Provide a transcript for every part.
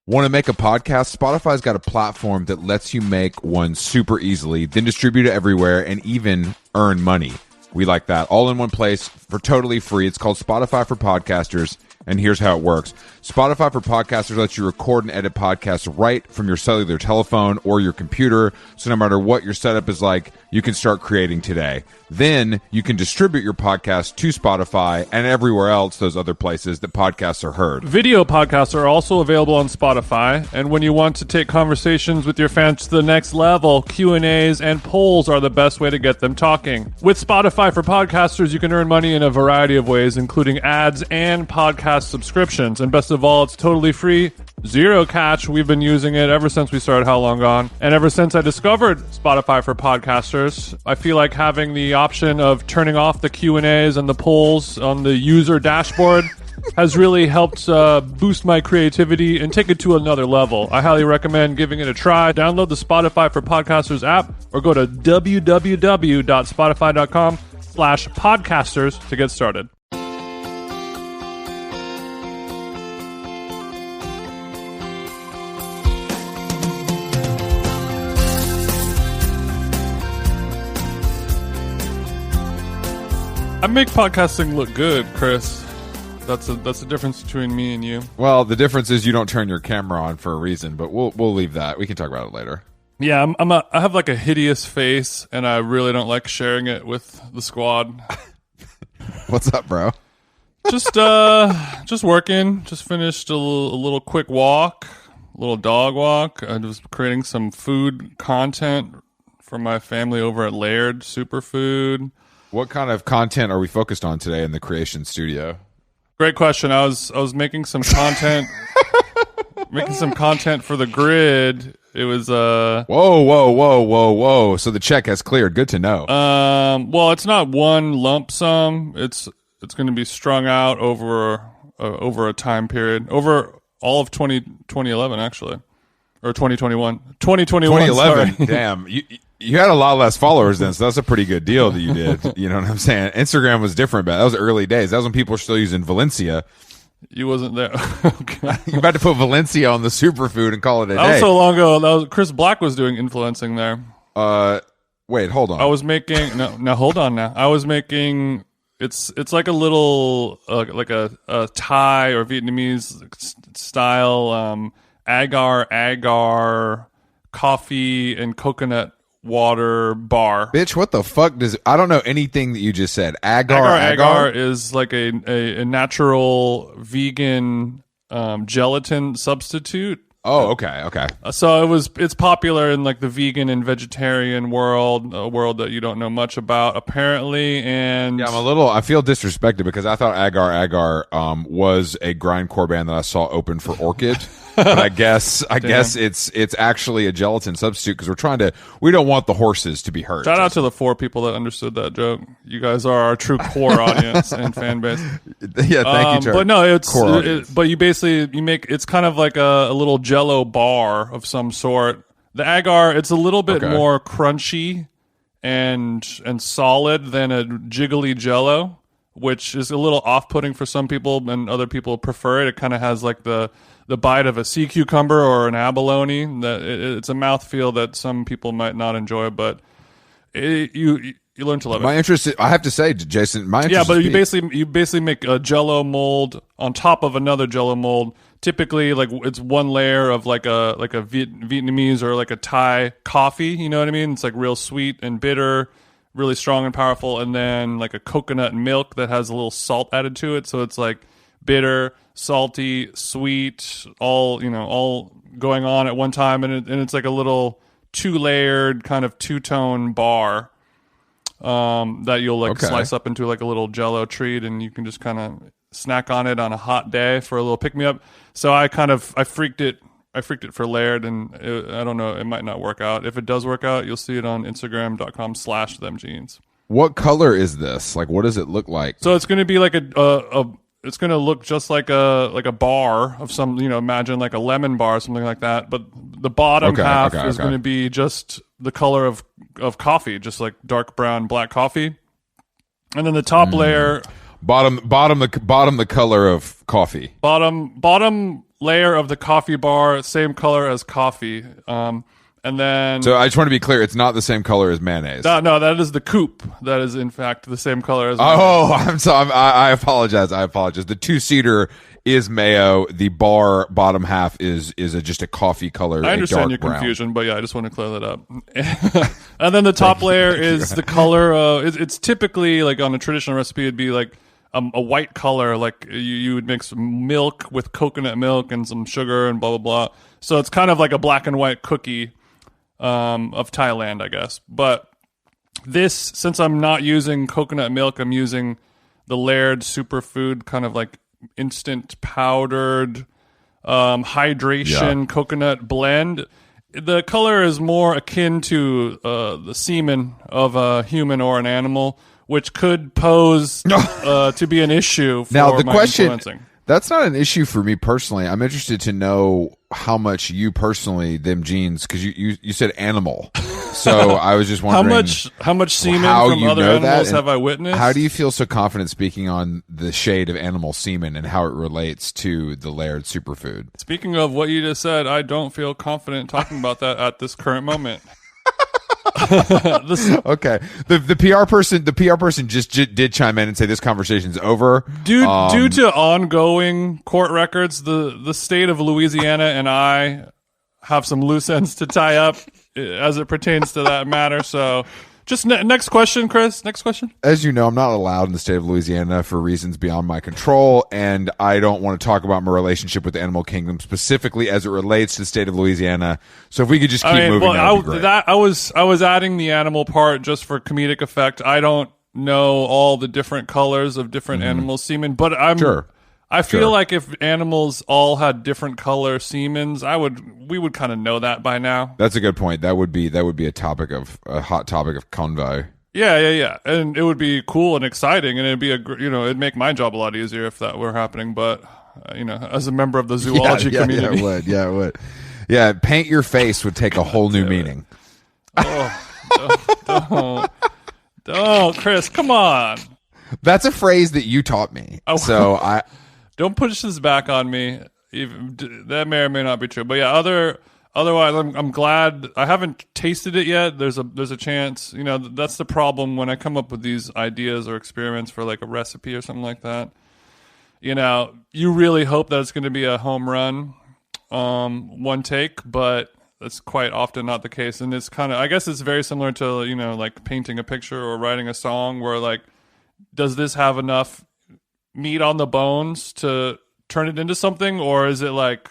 Want to make a podcast? Spotify's got a platform that lets you make one super easily, then distribute it everywhere, and even earn money. We like that. All in one place for totally free. It's called Spotify for Podcasters, and here's how it works. Spotify for Podcasters lets you record and edit podcasts right from your cellular telephone or your computer, so no matter what your setup is like, you can start creating today. Then you can distribute your podcast to Spotify and everywhere else, those other places that podcasts are heard. Video podcasts are also available on Spotify, and when you want to take conversations with your fans to the next level, Q&As and polls are the best way to get them talking. With Spotify for Podcasters, you can earn money in a variety of ways, including ads and podcast subscriptions. And best of all, it's totally free, zero catch. We've been using it ever since we started How Long Gone. And ever since I discovered Spotify for Podcasters, I feel like having the option of turning off the Q&As and the polls on the user dashboard has really helped boost my creativity and take it to another level. I highly recommend giving it a try. Download the Spotify for Podcasters app or go to www.spotify.com/podcasters to get started. I make podcasting look good, Chris. That's the difference between me and you. Well, the difference is you don't turn your camera on for a reason, but we'll leave that. We can talk about it later. Yeah, I have like a hideous face, and I really don't like sharing it with the squad. What's up, bro? Just working. Just finished a little quick walk, a little dog walk. I was creating some food content for my family over at Laird Superfood. What kind of content are we focused on today in the creation studio? Great question. I was making some content, for the grid. It was Whoa! So the check has cleared. Good to know. Well, it's not one lump sum. It's going to be strung out over a time period, over all of 2011 actually, or 2021. 2011. Sorry. Damn. You had a lot less followers then, so that's a pretty good deal that you did. You know what I'm saying? Instagram was different, but that was early days. That was when people were still using Valencia. You wasn't there. Okay. You're about to put Valencia on the superfood and call it a day. That was so long ago. Chris Black was doing influencing there. Wait, hold on. I was making no. Hold on now. I was making it's like a little like a Thai or Vietnamese style agar coffee and coconut water bar. Bitch, what the fuck I don't know anything that you just said. Agar is like a natural vegan gelatin substitute. Oh, okay. So it's popular in like the vegan and vegetarian world, a world that you don't know much about apparently. And yeah, I feel disrespected because I thought Agar was a grindcore band that I saw open for Orchid. But I guess it's actually a gelatin substitute because we don't want the horses to be hurt. Shout out to the 4 people that understood that joke. You guys are our true core audience and fan base. Yeah, thank you, Jared. But no, but you make it's kind of like a little Jello bar of some sort. The agar, it's a little bit more crunchy and solid than a jiggly Jello, which is a little off-putting for some people, and other people prefer it. It kind of has like the bite of a sea cucumber or an abalone. It's a mouthfeel that some people might not enjoy, but you learn to love it. My interest, I have to say, Jason, you basically make a Jello mold on top of another Jello mold. Typically, like it's one layer of like a Vietnamese or like a Thai coffee. You know what I mean? It's like real sweet and bitter, really strong and powerful, and then like a coconut milk that has a little salt added to it. So it's like bitter, salty, sweet, all going on at one time, and it's like a little 2-layered kind of two-tone bar that you'll slice up into like a little Jello treat, and you can just kind of snack on it on a hot day for a little pick-me-up. So I freaked it for Laird, and I don't know, it might not work out. If it does work out, you'll see it on Instagram.com/themjeans. What color is this? Like, what does it look like? So it's going to be like it's going to look just like a bar of some, imagine like a lemon bar or something like that. But the bottom half is going to be just the color of coffee, just like dark brown, black coffee. And then the top layer, bottom the color of coffee. Bottom layer of the coffee bar, same color as coffee. And then, So I just want to be clear, it's not the same color as mayonnaise. no, that is the coupe. That is in fact the same color as. Oh, I'm sorry. I apologize. The 2-seater is mayo. The bar bottom half is just a coffee color. I understand your confusion, but yeah, I just want to clear that up. And then the top layer is the color. It's typically like on a traditional recipe, it'd be like a white color. Like you would mix milk with coconut milk and some sugar and blah blah blah. So it's kind of like a black and white cookie of Thailand, I guess. But this, since I'm not using coconut milk, I'm using the Laird superfood kind of like instant powdered hydration coconut blend. The color is more akin to the semen of a human or an animal, which could pose to be an issue for now, the my question, influencing. That's not an issue for me personally. I'm interested to know how much you personally, them jeans, because you said animal. So I was just wondering how much semen how from you other know animals that, have I witnessed? How do you feel so confident speaking on the shade of animal semen and how it relates to the Laird superfood? Speaking of what you just said, I don't feel confident talking about that at this current moment. Okay. The PR person just did chime in and say this conversation's over. Due to ongoing court records, the state of Louisiana and I have some loose ends to tie up as it pertains to that matter. So just next question, Chris. Next question. As you know, I'm not allowed in the state of Louisiana for reasons beyond my control, and I don't want to talk about my relationship with the animal kingdom specifically as it relates to the state of Louisiana. So if we could just keep moving, that would be great. I was adding the animal part just for comedic effect. I don't know all the different colors of different animal semen, but I feel like if animals all had different color semens, we would kind of know that by now. That's a good point. That would be a hot topic of convo. Yeah, and it would be cool and exciting, and it'd be it'd make my job a lot easier if that were happening. But as a member of the zoology community, it would. Yeah, paint your face would take a whole new meaning. Don't, Chris, come on. That's a phrase that you taught me. So I. Don't push this back on me. That may or may not be true. But yeah, otherwise, I'm glad I haven't tasted it yet. There's a chance. That's the problem when I come up with these ideas or experiments for like a recipe or something like that. You really hope that it's going to be a home run, one take, but that's quite often not the case. And it's I guess it's very similar to like painting a picture or writing a song, where like, does this have enough meat on the bones to turn it into something, or is it like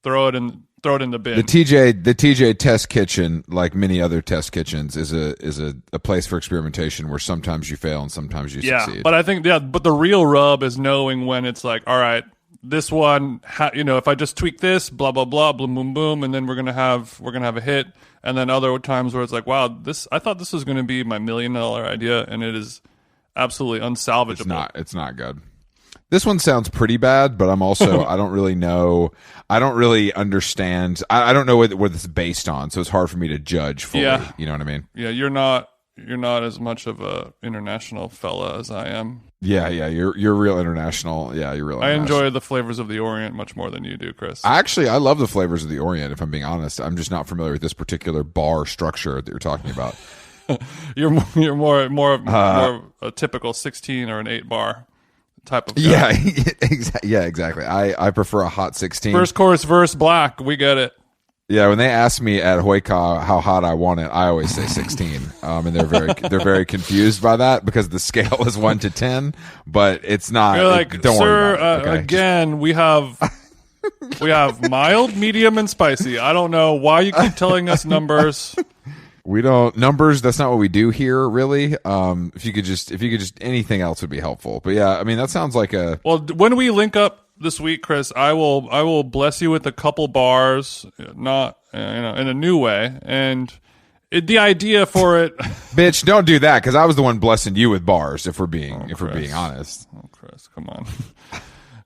throw it in the bin? The TJ test kitchen, like many other test kitchens, is a place for experimentation where sometimes you fail and sometimes you succeed. But I think but the real rub is knowing when it's like, all right, this one, if I just tweak this, blah blah blah, boom boom boom, and then we're gonna have a hit. And then other times where it's like, wow, I thought this was gonna be my $1 million idea, and it is absolutely unsalvageable. It's not good. This one sounds pretty bad, but I'm also I don't really know. I don't really understand. I don't know what this is based on, so it's hard for me to judge fully. Yeah. You know what I mean? Yeah, you're not as much of a international fella as I am. Yeah, you're real international. Yeah, you're real international. I enjoy the flavors of the Orient much more than you do, Chris. I love the flavors of the Orient, if I'm being honest. I'm just not familiar with this particular bar structure that you're talking about. You're more a typical 16 or an 8 bar type of guy. Yeah, exactly. I prefer a hot 16. First course verse black. We get it. Yeah, when they ask me at Hoika how hot I want it, I always say 16, and they're very confused by that because the scale is 1 to 10, but it's not. You're like, don't sir, worry about it. Okay? Again, we have mild, medium, and spicy. I don't know why you keep telling us numbers. We don't numbers. That's not what we do here, really. If you could just anything else would be helpful. But yeah, I mean that sounds like a. Well, when we link up this week, Chris, I will bless you with a couple bars, not in a new way, and the idea for it. Bitch, don't do that because I was the one blessing you with bars. If we're being honest. Oh, Chris, come on.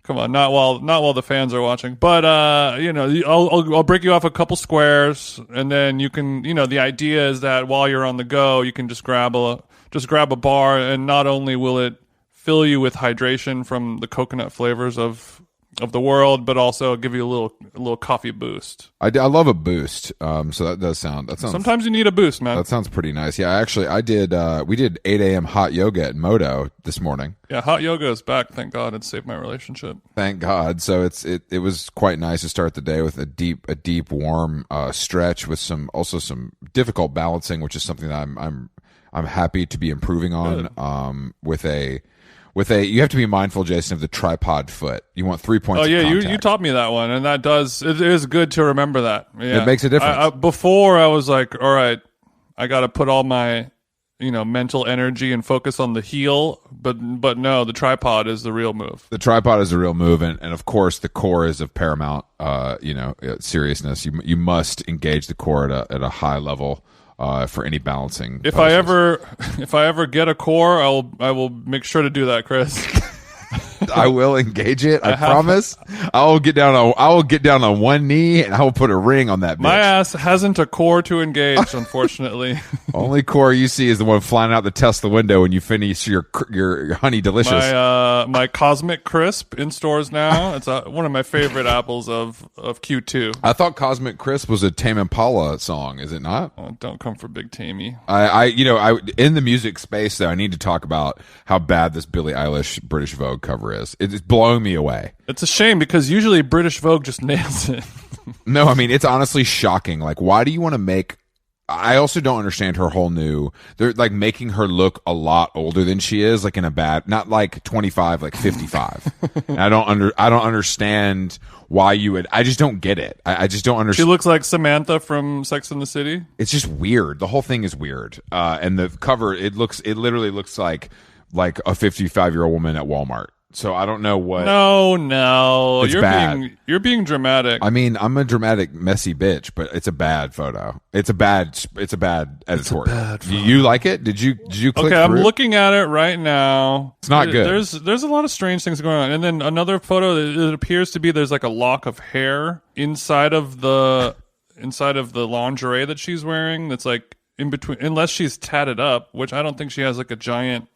Come on, not while the fans are watching, but I'll break you off a couple squares, and then you can, the idea is that while you're on the go, you can just grab a bar, and not only will it fill you with hydration from the coconut flavors of of the world, but also give you a little coffee boost. I love a boost. So that sounds. Sometimes you need a boost, man. That sounds pretty nice. Yeah, actually, I did. We did 8 a.m. hot yoga at Moto this morning. Yeah, hot yoga is back. Thank God, it saved my relationship. Thank God. So it was quite nice to start the day with a deep warm stretch with some difficult balancing, which is something that I'm happy to be improving on. With a you have to be mindful, Jason, of the tripod foot. You want 3 points. Oh yeah, of contact. you taught me that one, and it is good to remember that. Yeah. It makes a difference. Before I was like, all right, I got to put all my mental energy and focus on the heel, but no, the tripod is the real move. The tripod is a real move, and of course the core is of paramount seriousness. You must engage the core at a high level. For any balancing if poses. if I ever get a core, I will make sure to do that, Chris. I will engage it. I promise. I will get down on one knee and I will put a ring on that bitch. My ass hasn't a core to engage, unfortunately. Only core you see is the one flying out the Tesla window when you finish your honey delicious. My Cosmic Crisp in stores now. It's one of my favorite apples of Q2. I thought Cosmic Crisp was a Tame Impala song. Is it not? Oh, don't come for Big Tamey. I in the music space though, I need to talk about how bad this Billie Eilish British Vogue cover is. It's blowing me away. It's a shame because usually British Vogue just nails it. No, I mean, it's honestly shocking. Like, why do you want to make... I also don't understand her whole new... They're, like, making her look a lot older than she is, like, in a bad... Not, like, 25, like, 55. I don't understand why you would... I just don't get it. I just don't understand. She looks like Samantha from Sex and the City. It's just weird. The whole thing is weird. And the cover, it literally looks like a 55-year-old woman at Walmart. So I don't know what. No, it's bad. You're being dramatic. I mean, I'm a dramatic, messy bitch, but it's a bad photo. It's a bad editorial. It's a bad photo. You like it? Did you click Okay, through I'm it? looking at it right now. It's not good. There's a lot of strange things going on, and then another photo. It appears to be there's like a lock of hair inside of the lingerie that she's wearing. That's like in between, unless she's tatted up, which I don't think she has like a giant.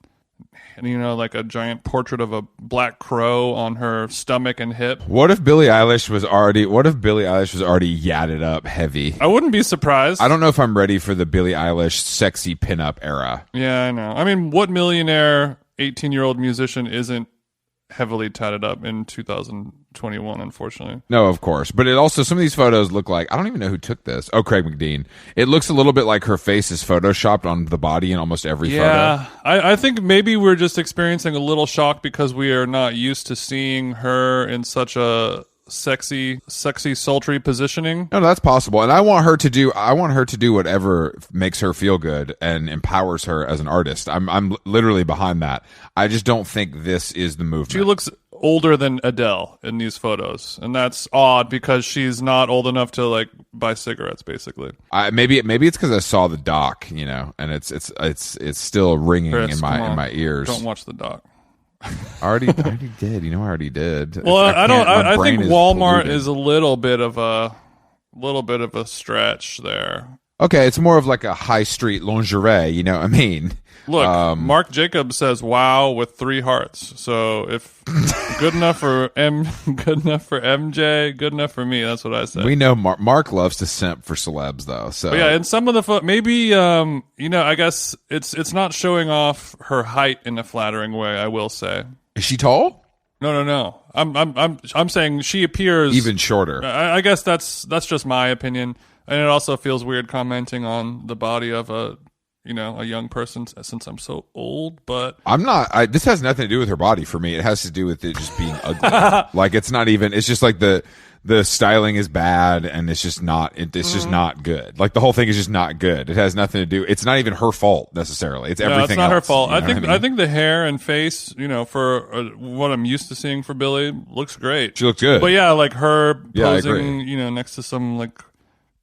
Like a giant portrait of a black crow on her stomach and hip. What if Billie Eilish was already yadded up heavy? I wouldn't be surprised. I don't know if I'm ready for the Billie Eilish sexy pinup era. Yeah, I know. I mean, what millionaire 18-year-old musician isn't heavily tatted up in 2021, unfortunately? No, of course. But it also, some of these photos look like, I don't even know who took this. Oh, Craig McDean. It looks a little bit like her face is photoshopped on the body in almost every photo. Yeah, I think maybe we're just experiencing a little shock because we are not used to seeing her in such a sexy, sultry positioning. No, that's possible. And I want her to do whatever makes her feel good and empowers her as an artist. I'm literally behind that. I just don't think this is the movement. She looks older than Adele in these photos, and that's odd because she's not old enough to like buy cigarettes, basically. Maybe it's because I saw the doc, and it's still ringing Chris, in my ears. Don't watch the doc. I already did. You know, I already did. Well, I think Walmart is a little bit of a stretch there. Okay, it's more of like a high street lingerie. You know what I mean? Look, Mark Jacobs says "wow" with 3 hearts. So if good enough for good enough for MJ, good enough for me. That's what I said. We know Mark loves to simp for celebs, though. So but yeah, in some of the maybe I guess it's not showing off her height in a flattering way. I will say. Is she tall? No. I'm saying she appears even shorter. I guess that's just my opinion, and it also feels weird commenting on the body of a young person since I'm so old. But I'm not. This has nothing to do with her body for me. It has to do with it just being ugly. Like it's not even. It's just like the styling is bad, and it's just not. It's just not good. Like the whole thing is just not good. It has nothing to do. It's not even her fault necessarily. It's everything. It's not her fault. I think the hair and face, for what I'm used to seeing for Billie, looks great. She looks good. But yeah, like her posing, I next to some like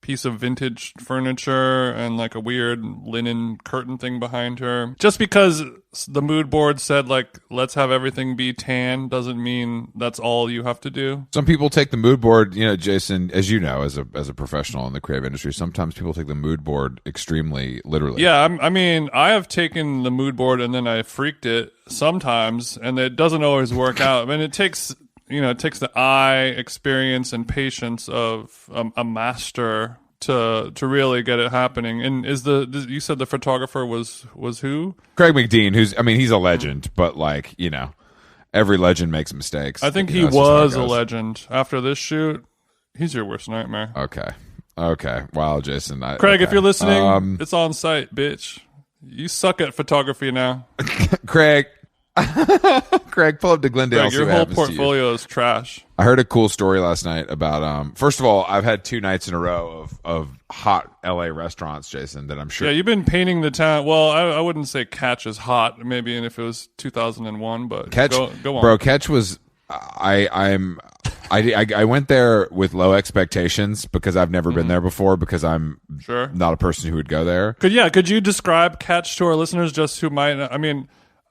piece of vintage furniture and like a weird linen curtain thing behind her. Just because the mood board said like let's have everything be tan doesn't mean that's all you have to do. Some people take the mood board, Jason, as you know, as a professional in the creative industry, sometimes people take the mood board extremely literally. Yeah, I mean, I have taken the mood board and then I freaked it sometimes, and it doesn't always work out. I mean, it takes it takes the eye experience and patience of a master to really get it happening. And you said the photographer was who? Craig McDean, he's a legend, but like, every legend makes mistakes. I think he was a legend. After this shoot, he's your worst nightmare. Okay. Wow, Jason. Craig, if you're listening, it's on site, bitch. You suck at photography now. Craig, pull up to Glendale. Craig, your whole portfolio is trash. I heard a cool story last night about, first of all, I've had 2 nights in a row of hot LA restaurants, Jason, that I'm sure. Yeah, you've been painting the town. Well, I wouldn't say Catch is hot, maybe, and if it was 2001, but Catch, go on. Bro, Catch was, I went there with low expectations because I've never been there before, because I'm not a person who would go there. Could you describe Catch to our listeners, just who might,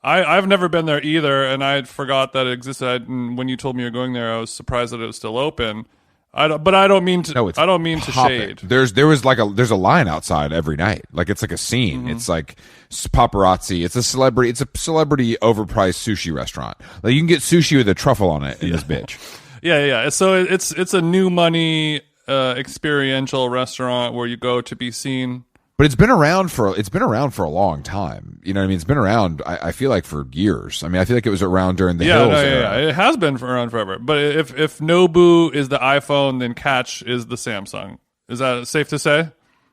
I've never been there either, and I forgot that it existed. And when you told me you're going there, I was surprised that it was still open. I don't mean to shade. There's a line outside every night. Like, it's like a scene. It's like paparazzi. It's a celebrity overpriced sushi restaurant. Like, you can get sushi with a truffle on it in this bitch. Yeah. So it's a new money experiential restaurant where you go to be seen. But it's been around for a long time. You know what I mean? It's been around, I feel like, for years. I feel like it was around during the Hills era. Yeah. It has been around forever. But if Nobu is the iPhone, then Catch is the Samsung. Is that safe to say?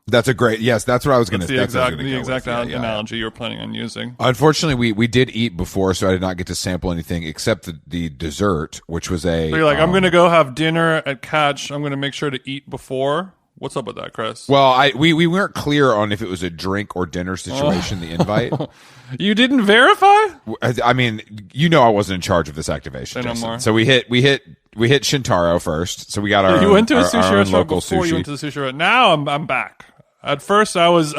That's a great, yes, that's what I was going to say. The exact analogy you're planning on using. Unfortunately, we did eat before, so I did not get to sample anything except the dessert, which was So you're like, I'm going to go have dinner at Catch. I'm going to make sure to eat before. What's up with that, Chris? Well, we weren't clear on if it was a drink or dinner situation, the invite. You didn't verify? I wasn't in charge of this activation. No more. So we hit Shintaro first. So we got our You went to a sushi our restaurant local before sushi. you went to the sushi restaurant. Now I'm back. At first I was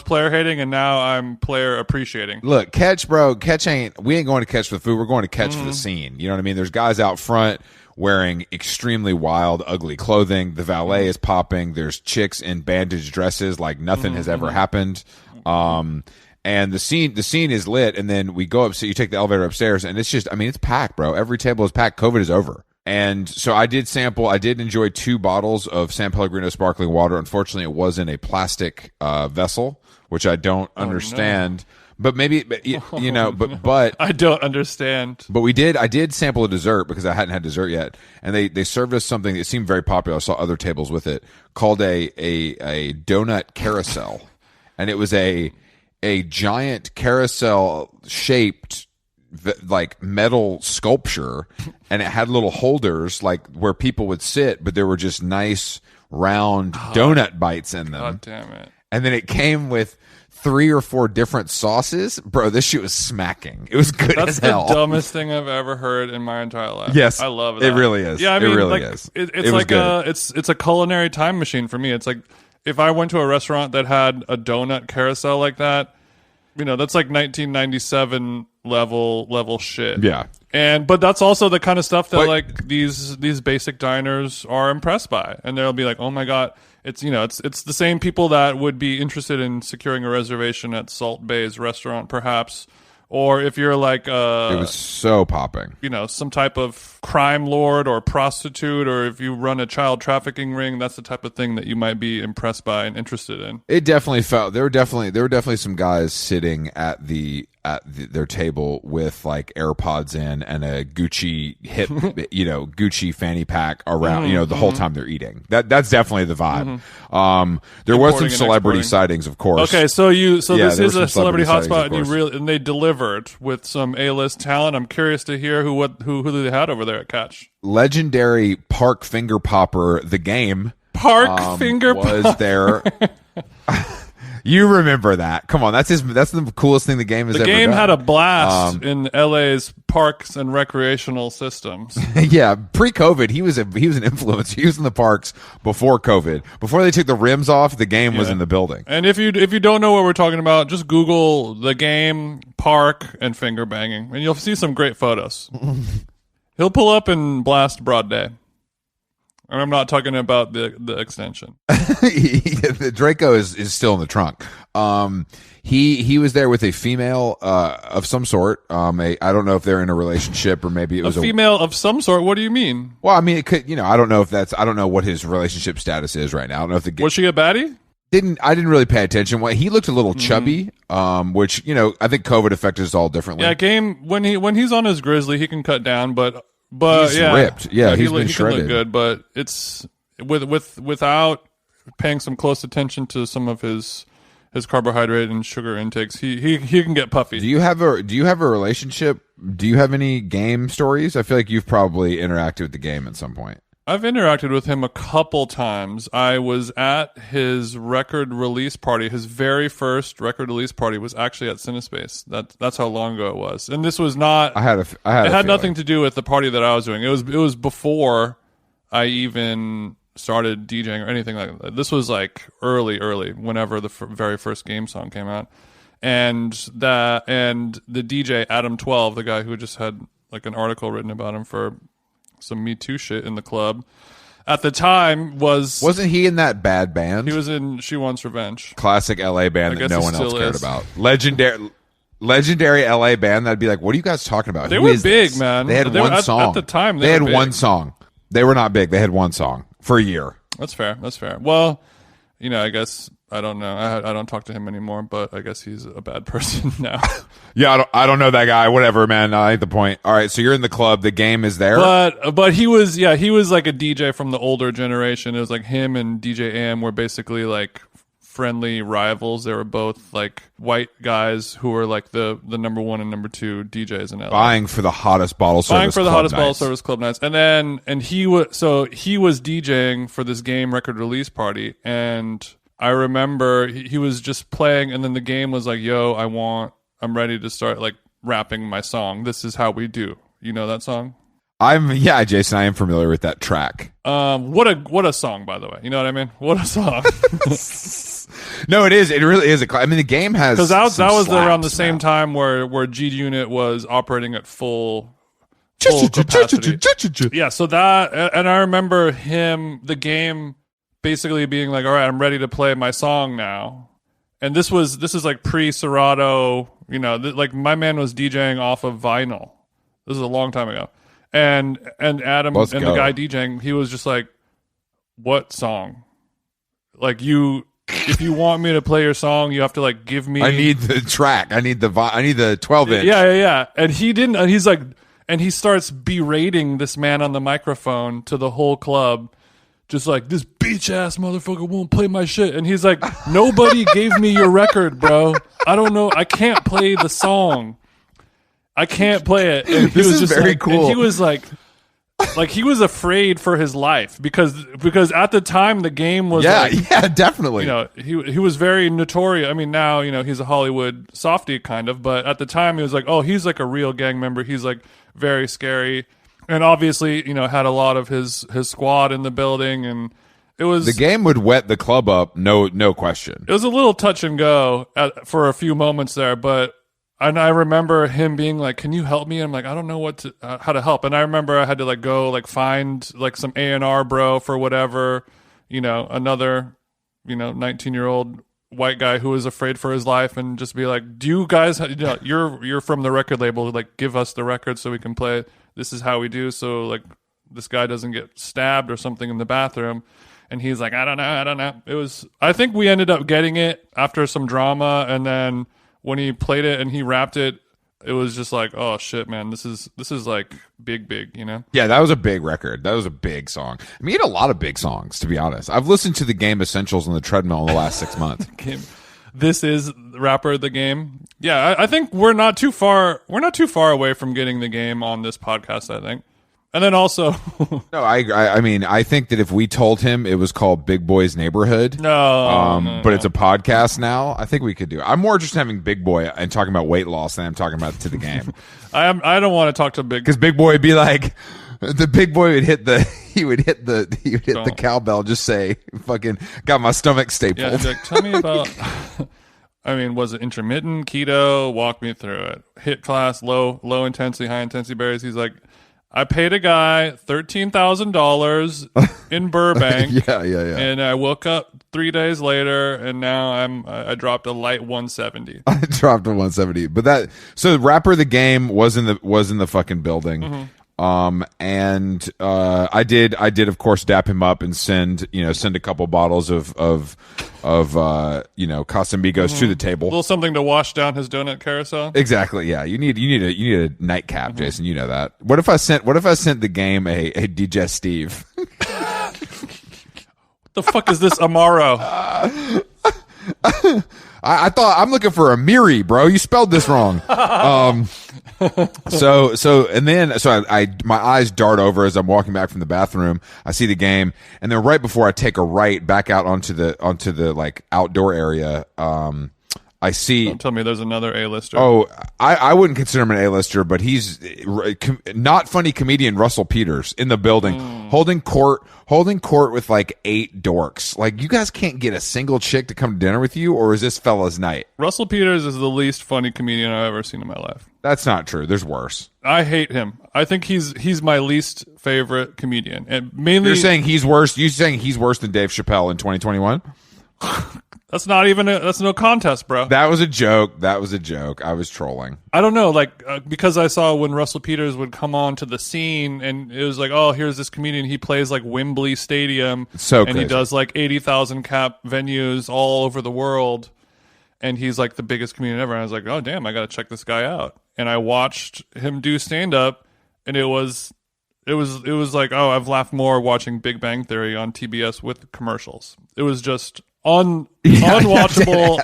player hating, and now I'm player appreciating. Look, Catch, bro. We ain't going to Catch for the food. We're going to Catch for the scene. You know what I mean? There's guys out front wearing extremely wild, ugly clothing. The valet is popping. There's chicks in bandage dresses like nothing has ever happened. And the scene is lit. And then we go up. So you take the elevator upstairs, and it's just, it's packed, bro. Every table is packed. COVID is over. And so I did enjoy 2 bottles of San Pellegrino sparkling water. Unfortunately, it was in a plastic vessel, which I don't understand. No. But maybe, but I don't understand. But I did sample a dessert because I hadn't had dessert yet, and they served us something that seemed very popular. I saw other tables with it, called a donut carousel, and it was a giant carousel shaped like metal sculpture, and it had little holders like where people would sit, but there were just nice round donut bites in them. God damn it! And then it came with 3 or 4 different sauces. Bro, this shit was smacking. It was good as hell. That's the dumbest thing I've ever heard in my entire life. Yes. I love that. It really is. Yeah, it really is. It's like it's a culinary time machine for me. It's like if I went to a restaurant that had a donut carousel like that, that's like 1997 level shit. Yeah. But that's also the kind of stuff that like these basic diners are impressed by, and they'll be like, "Oh my god, it's it's the same people that would be interested in securing a reservation at Salt Bay's restaurant, perhaps, or if you're like it was so popping, some type of crime lord or prostitute, or if you run a child trafficking ring, that's the type of thing that you might be impressed by and interested in. It definitely felt there were definitely some guys sitting at their table with like AirPods in and a Gucci hip, Gucci fanny pack around, the whole time they're eating. That's definitely the vibe. There was some celebrity sightings, of course. Okay, so this is a celebrity hotspot, and they delivered with some A-list talent. I'm curious to hear who they had over there at Catch. Legendary Park Finger Popper, the game. Park Finger was there. You remember that? Come on, that's the coolest thing the game has ever done. The game had a blast in LA's parks and recreational systems. Yeah, pre-COVID, he was an influencer. He was in the parks before COVID. Before they took the rims off, the game was in the building. And if you don't know what we're talking about, just Google the game, park, and finger banging, and you'll see some great photos. He'll pull up and blast broad day. And I'm not talking about the extension. The Draco is still in the trunk. He was there with a female of some sort. I don't know if they're in a relationship or maybe it was a female of some sort. What do you mean? Well, I mean, it could. I don't know if I don't know what his relationship status is right now. I don't know if was she a baddie? I didn't really pay attention. He looked a little chubby, which I think COVID affected us all differently. Yeah, game when he's on his grizzly, he can cut down, but he's ripped. Yeah, he's been shredded. Can look good, but it's without paying some close attention to some of his carbohydrate and sugar intakes, he can get puffy. Do you have a relationship? Do you have any game stories? I feel like you've probably interacted with the game at some point. I've interacted with him a couple times. I was at his record release party. His very first record release party was actually at Cinespace. That's how long ago it was. And this was not. It had nothing to do with the party that I was doing. It was before I even started DJing or anything like that. This was like early, whenever the very first game song came out, and the DJ Adam 12, the guy who just had like an article written about him for some Me Too shit in the club at the time wasn't he in that bad band? He was in She Wants Revenge, classic LA band that no one else cared about. Legendary LA band that'd be like, what are you guys talking about? They were big, man. They had one song at the time. They had one song. They were not big. They had one song for a year. That's fair. Well, I guess I don't know. I don't talk to him anymore, but I guess he's a bad person now. Yeah, I don't know that guy. Whatever, man. I ain't the point. All right, so you're in the club. The game is there. But he was like a DJ from the older generation. It was like him and DJ AM were basically like friendly rivals. They were both like white guys who were like the number one and number two DJs in LA. Vying for the hottest bottle service club nights. And he was DJing for this game record release party, and I remember he was just playing, and then the game was like, yo, I'm ready to start like rapping my song. This is how we do. You know that song? Jason, I am familiar with that track. What a song, by the way. You know what I mean? What a song. No, it is. It really is. I mean, the game has, because that was around the same time where G Unit was operating at full capacity. Yeah. So that, and I remember the game basically being like, all right, I'm ready to play my song now. And this is like pre-Serato, like my man was DJing off of vinyl. This is a long time ago. And Adam the guy DJing, he was just like, what song? Like if you want me to play your song, you have to like give me. I need the track. I need the 12-inch. Yeah. And he didn't. And he's like, and he starts berating this man on the microphone to the whole club, just like, this bitch ass motherfucker won't play my shit. And he's like, nobody gave me your record, bro. I don't know. I can't play the song. I can't play it. And this is very cool. And he was like he was afraid for his life because at the time the game was definitely. He was very notorious. I mean, now he's a Hollywood softie kind of, but at the time he was like, oh, he's like a real gang member. He's like very scary, and obviously had a lot of his squad in the building, and it was, the game would wet the club up, no question. It was a little touch and go for a few moments there, but. And I remember him being like, "Can you help me?" And I'm like, "I don't know how to help." And I remember I had to like go like find like some A&R bro for whatever, another 19-year-old white guy who was afraid for his life, and just be like, "Do you guys, you're from the record label, like give us the record so we can play it. This is how we do, so like this guy doesn't get stabbed or something in the bathroom." And he's like, I don't know. I think we ended up getting it after some drama, and then when he played it and he rapped it, it was just like, oh shit, man, this is like big, Yeah, that was a big record. That was a big song. I mean, he had a lot of big songs, to be honest. I've listened to the Game Essentials on the treadmill in the last 6 months. This is Rapper the Game. Yeah, I think we're not too far away from getting the game on this podcast, I think. And then also, no, I mean, I think that if we told him it was called Big Boy's Neighborhood, but it's a podcast now, I think we could do it. I'm more interested in having Big Boy and talking about weight loss than I'm talking about to the game. I don't want to talk to because Big Boy would be like, the Big Boy would hit the cowbell, just say, "Fucking got my stomach stapled." Yeah, like, tell me about. I mean, was it intermittent, keto? Walk me through it. HIIT class, low intensity, high intensity berries. He's like, I paid a guy $13,000 in Burbank. Yeah. And I woke up 3 days later, and now I dropped a light 170. I dropped a 170. But so Rapper the Game was in the fucking building. Mm-hmm. And I did of course dap him up and send a couple bottles of Casamigos to the table. A little something to wash down his donut carousel. Exactly. Yeah. You need a nightcap, Jason. You know that. What if I sent the game a digestive? The fuck is this Amaro? I thought I'm looking for a Miri, bro. You spelled this wrong. So my eyes dart over as I'm walking back from the bathroom. I see the game, and then right before I take a right back out onto the like outdoor area, I see. Don't tell me there's another A-lister. Oh, I wouldn't consider him an A-lister, but he's not funny comedian Russel Peters in the building, holding court with like 8 dorks. Like, you guys can't get a single chick to come to dinner with you, or is this fella's night? Russell Peters is the least funny comedian I've ever seen in my life. That's not true. There's worse. I hate him. I think he's my least favorite comedian, and mainly you're saying he's worse. You saying he's worse than Dave Chappelle in 2021? That's not even that's no contest, bro. That was a joke. I was trolling. I don't know, like because I saw when Russell Peters would come on to the scene, and it was like, oh, here's this comedian. He plays like Wembley Stadium, and crazy. He does like 80,000 cap venues all over the world, and he's like the biggest comedian ever. And I was like, oh damn, I got to check this guy out. And I watched him do stand up, and it was like, oh, I've laughed more watching Big Bang Theory on TBS with commercials. It was just unwatchable.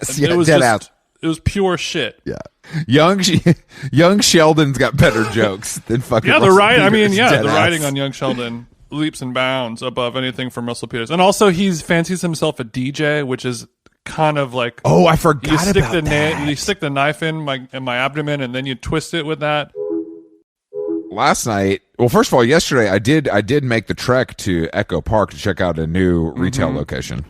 It was pure shit. Yeah, young Sheldon's got better jokes than fucking. Yeah, the writing on Young Sheldon leaps and bounds above anything from Russell Peters, and also he fancies himself a DJ, which is kind of like, oh, I forgot about that. You stick the knife in my abdomen, and then you twist it with that. Last night, well, first of all, yesterday I did make the trek to Echo Park to check out a new retail location.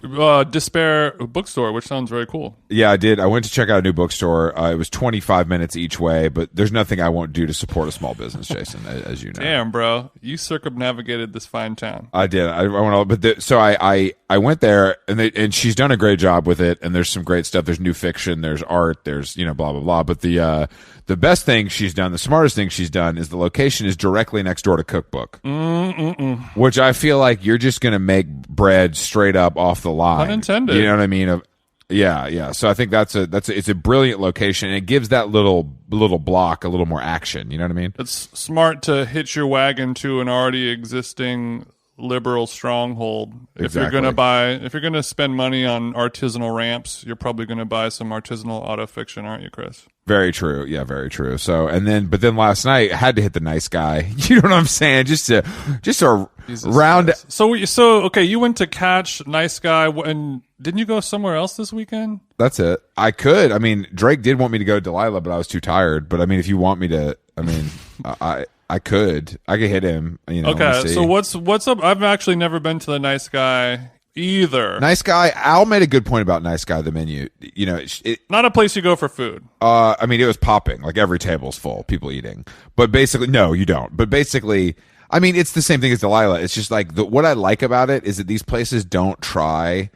Despair Bookstore, which sounds very cool. Yeah, I did. I went to check out a new bookstore. It was 25 minutes each way, but there's nothing I won't do to support a small business, Jason, as you know. Damn, bro, you circumnavigated this fine town. I did. I went so I went there, and she's done a great job with it. And there's some great stuff. There's new fiction. There's art. There's blah blah blah. But the best thing she's done, the smartest thing she's done, is the location is directly next door to Cookbook, which I feel like you're just going to make bread straight up off the line. Unintended. You know what I mean? Yeah. So I think it's a brilliant location, and it gives that little block a little more action. You know what I mean? It's smart to hitch your wagon to an already existing liberal stronghold. Exactly. If you're gonna spend money on artisanal ramps, you're probably gonna buy some artisanal auto fiction, aren't you, Chris? Very true. Yeah, very true. So, but then last night I had to hit the nice guy. You know what I'm saying? Just a round. Christ. So okay, you went to catch Nice Guy, and didn't you go somewhere else this weekend? That's it. I could. I mean, Drake did want me to go to Delilah, but I was too tired. But I mean, if you want me to, I mean, I could hit him. Okay. So what's up? I've actually never been to the Nice Guy either. Nice Guy. Al made a good point about Nice Guy. The menu, not a place you go for food. I mean, it was popping. Like every table's full, people eating. But basically, no, you don't. But basically, I mean, it's the same thing as Delilah. It's just like what I like about it is that these places don't try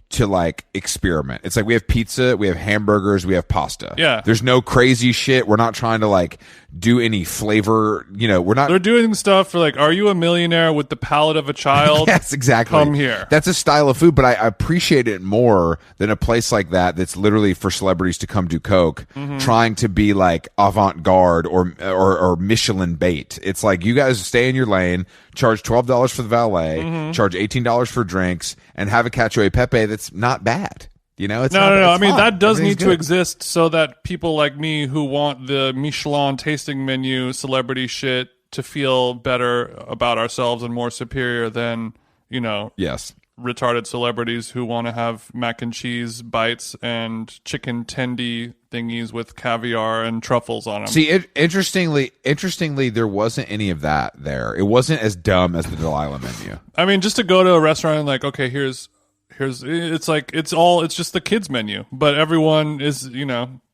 to like experiment. It's like we have pizza, we have hamburgers, we have pasta. Yeah. There's no crazy shit. We're not trying to like do any flavor, we're not. They're doing stuff for like, are you a millionaire with the palate of a child? Yes, exactly. Come here. That's a style of food, but I appreciate it more than a place like that's literally for celebrities to come do coke, trying to be like avant-garde or Michelin bait. It's like, you guys stay in your lane, charge $12 for the valet, charge $18 for drinks, and have a cacio e pepe that's not bad. It's no. I mean, that does need to good. exist so that people like me who want the Michelin tasting menu celebrity shit to feel better about ourselves and more superior than, yes, retarded celebrities who want to have mac and cheese bites and chicken tendy thingies with caviar and truffles on them. See, interestingly, there wasn't any of that there. It wasn't as dumb as the Delilah menu. I mean, just to go to a restaurant and like, okay, here's it's like it's just the kids menu, but everyone is,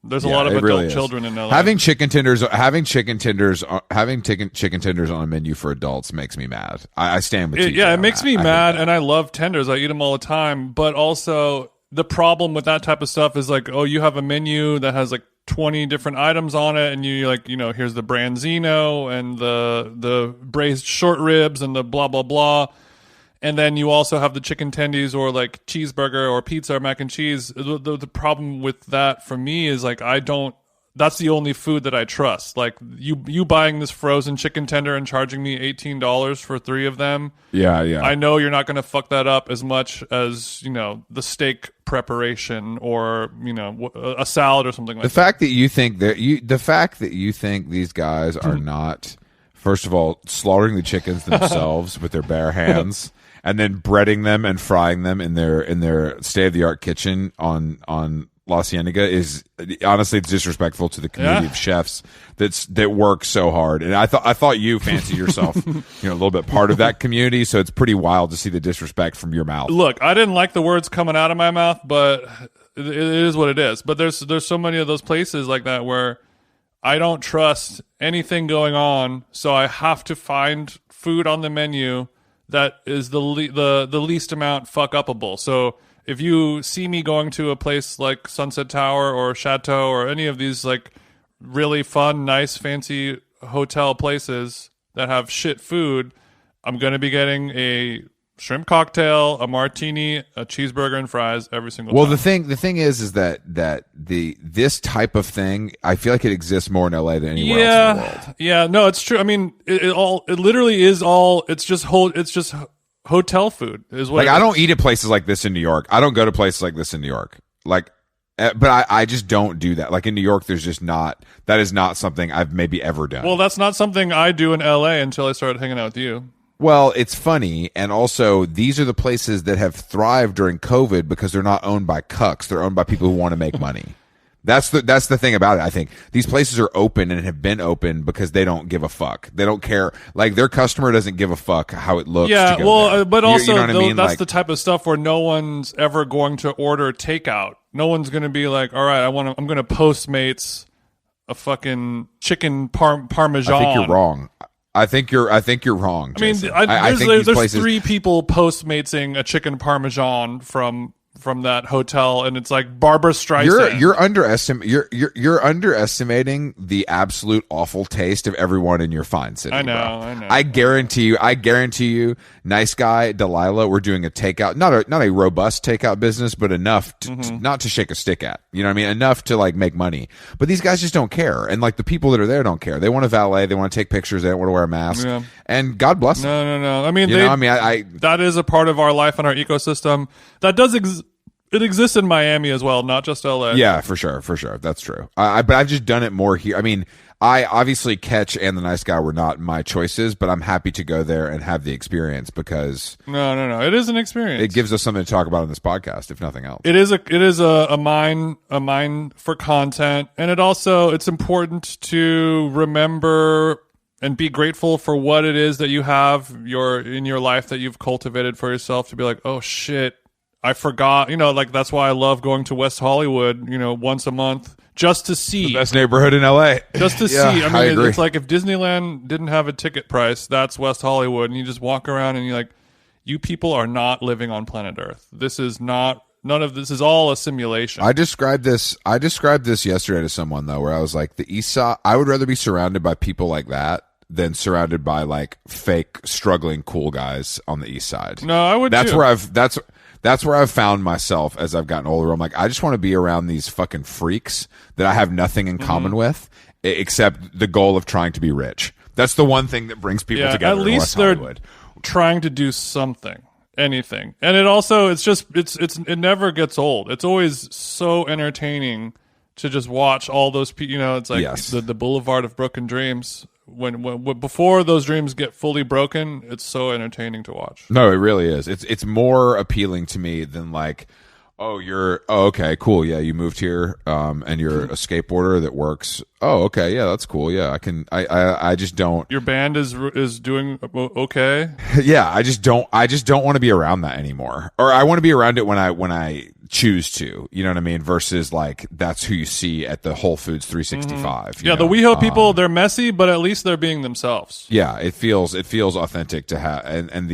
there's a lot of adult children in LA. Having chicken tenders on a menu for adults makes me mad. I stand with you. Yeah, it makes me mad, and I love tenders. I eat them all the time, but also the problem with that type of stuff is like, oh, you have a menu that has like 20 different items on it, and you like, here's the branzino and the braised short ribs and the blah blah blah. And then you also have the chicken tendies or like cheeseburger or pizza or mac and cheese. The problem with that for me is like that's the only food that I trust. Like you buying this frozen chicken tender and charging me $18 for 3 of them. Yeah. I know you're not going to fuck that up as much as, the steak preparation or, a salad or something like that. The fact that you think these guys are not, first of all, slaughtering the chickens themselves with their bare hands. And then breading them and frying them in their state of the art kitchen on La Cienega is honestly, it's disrespectful to the community of chefs that work so hard. And I thought you fancied yourself, a little bit part of that community. So it's pretty wild to see the disrespect from your mouth. Look, I didn't like the words coming out of my mouth, but it is what it is. But there's so many of those places like that where I don't trust anything going on, so I have to find food on the menu that is the least amount fuck upable. So if you see me going to a place like Sunset Tower or Chateau or any of these like really fun, nice, fancy hotel places that have shit food, I'm going to be getting a shrimp cocktail, a martini, a cheeseburger, and fries every single time. Well, the thing is that this type of thing, I feel like it exists more in LA than anywhere else in the world. Yeah, no, it's true. I mean, it literally is all. It's just hotel food is what. Like I don't eat at places like this in New York. I don't go to places like this in New York. Like, but I just don't do that. Like in New York, there's just not. That is not something I've maybe ever done. Well, that's not something I do in LA until I started hanging out with you. Well, it's funny, and also these are the places that have thrived during COVID because they're not owned by cucks; they're owned by people who want to make money. That's the thing about it. I think these places are open and have been open because they don't give a fuck. They don't care. Like their customer doesn't give a fuck how it looks. Yeah, to go there. But also you know what I mean? That's the type of stuff where no one's ever going to order takeout. No one's going to be like, all right, I'm going to Postmates a fucking chicken parmesan. I think you're wrong. I think you're wrong. Jason. I mean, there's 3 people Postmatesing a chicken parmesan from that hotel, and it's like Barbara Streisand. You're underestimating the absolute awful taste of everyone in your fine city. I know. I guarantee you, nice guy Delilah, we're doing a takeout, not a robust takeout business, but enough to, not to shake a stick at. You know what I mean? Enough to like make money. But these guys just don't care, and like the people that are there don't care. They want to valet, they want to take pictures, they don't want to wear a mask. Yeah. And God bless them. No. I mean, that is a part of our life and our ecosystem. That does it exists in Miami as well, not just LA. Yeah, for sure. That's true. But I've just done it more here. I mean, I obviously Catch and the Nice Guy were not my choices, but I'm happy to go there and have the experience because no, it is an experience. It gives us something to talk about on this podcast, if nothing else. It is a mine for content, and it's important to remember and be grateful for what it is that you have in your life that you've cultivated for yourself, to be like, oh shit, I forgot, like that's why I love going to West Hollywood, once a month just to see. The best neighborhood in LA. Just to see. I mean, it's like if Disneyland didn't have a ticket price, that's West Hollywood. And you just walk around and you're like, you people are not living on planet Earth. This is not, none of this is all a simulation. I described this yesterday to someone though, where I was like, the East Side, I would rather be surrounded by people like that than surrounded by like fake struggling cool guys on the East Side. No, I would. That's where I've found myself as I've gotten older. I'm like, I just want to be around these fucking freaks that I have nothing in common with, except the goal of trying to be rich. That's the one thing that brings people together. At least they're trying to do something, anything, and it never gets old. It's always so entertaining to just watch all those people. It's like the Boulevard of Broken Dreams. When before those dreams get fully broken, it's so entertaining to watch. No, it really is. It's more appealing to me than like, Oh, okay, cool. Yeah, you moved here, and you're a skateboarder that works. Oh, okay, yeah, that's cool. Yeah, I just don't. Your band is doing okay. Yeah, I just don't want to be around that anymore. Or I want to be around it when I choose to. You know what I mean? Versus like that's who you see at the Whole Foods 365. Yeah, the WeHo people, they're messy, but at least they're being themselves. Yeah, it feels authentic to have, and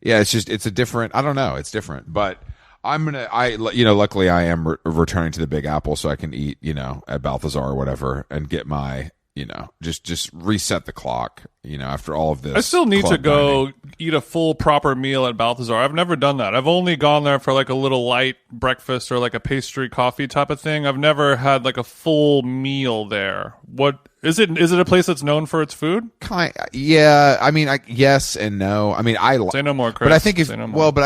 it's a different. I don't know, it's different, but. Luckily I am returning to the Big Apple so I can eat, at Balthazar or whatever and get my, just reset the clock, after all of this. I still need to go dining. eat a full proper meal at Balthazar. I've never done that. I've only gone there for like a little light breakfast or like a pastry coffee type of thing. I've never had like a full meal there. What is it? Is it a place that's known for its food? Yeah. I mean, yes and no. I mean, say no more, Chris. But I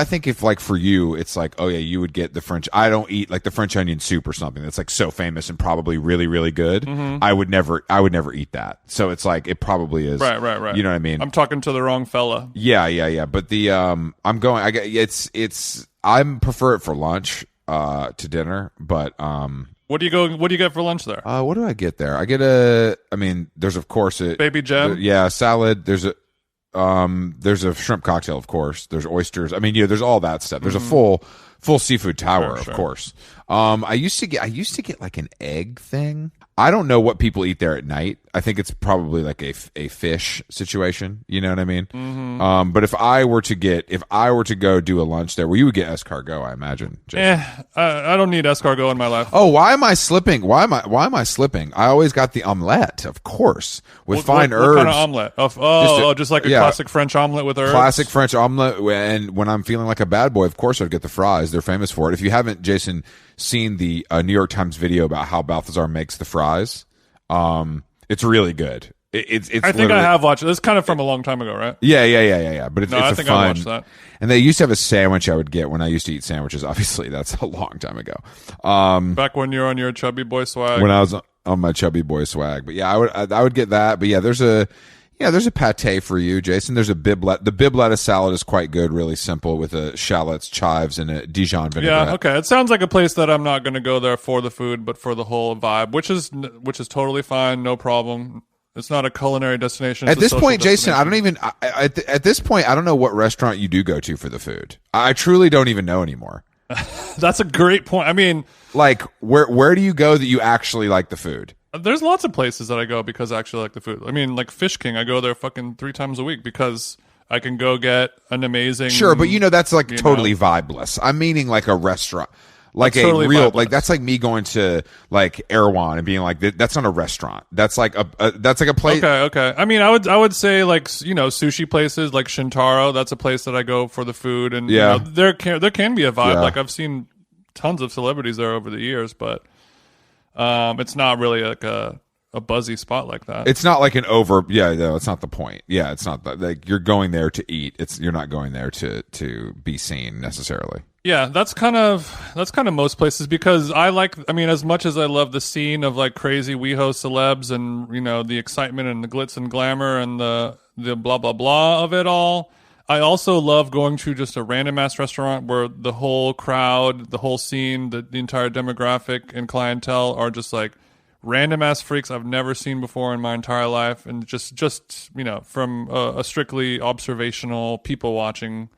think if like for you, it's like, oh yeah, you would get the French. I don't eat like the French onion soup or something that's like so famous and probably really, really good. Mm-hmm. I would never eat that. So it's like it probably is. Right. You know what I mean? I'm talking to the wrong fella. Yeah. But the I'm prefer it for lunch to dinner, but What do you get for lunch there? What do I get there? I get there's of course a baby gem. Salad. There's a shrimp cocktail, of course. There's oysters. I mean, there's all that stuff. There's a full seafood tower, sure. Of course. I used to get like an egg thing. I don't know what people eat there at night. I think it's probably like a fish situation. You know what I mean? Mm-hmm. But if I were to go do a lunch there, well, you would get escargot, I imagine. I don't need escargot in my life. Oh, why am I slipping? Why am I slipping? I always got the omelette, of course, with fine herbs. What kind of omelet? Just like a classic French omelet with herbs. Classic French omelet. And when I'm feeling like a bad boy, of course, I'd get the fries. They're famous for it. If you haven't, Jason, seen the New York Times video about how Balthazar makes the fries, it's really good. It's I think I have watched it. It's kind of from a long time ago, right? Yeah. But it's I a think fun. I watched that. And they used to have a sandwich I would get when I used to eat sandwiches. Obviously, that's a long time ago. Back when you're on your chubby boy swag. When I was on my chubby boy swag. But yeah, I would get that. But yeah, there's a pate for you, Jason. There's a the bib lettuce salad is quite good, really simple with shallots, chives, and a Dijon vinaigrette. Yeah, okay. It sounds like a place that I'm not going to go there for the food, but for the whole vibe, which is totally fine, no problem. It's not a culinary destination. At this point, Jason, I don't even. At this point, I don't know what restaurant you do go to for the food. I truly don't even know anymore. That's a great point. I mean, like where do you go that you actually like the food? There's lots of places that I go because I actually like the food. I mean, like Fish King, I go there fucking 3 times a week because I can go get an amazing. Sure, but that's like totally vibeless. I'm meaning like a restaurant. Like that's a totally real, vibeless. Like that's like me going to like Erewhon and being like, that's not a restaurant. That's like that's like a place. Okay. I mean, I would say like sushi places like Shintaro. That's a place that I go for the food, and there can be a vibe. Yeah. Like I've seen tons of celebrities there over the years, but it's not really like a buzzy spot like that. It's not like an it's not the point. Yeah, it's not that, like you're going there to eat. You're not going there to be seen necessarily. Yeah, that's kind of most places because as much as I love the scene of like crazy WeHo celebs and the excitement and the glitz and glamour and the blah blah blah of it all, I also love going to just a random ass restaurant where the whole crowd, the whole scene, the entire demographic and clientele are just like random ass freaks I've never seen before in my entire life, and just from a strictly observational people watching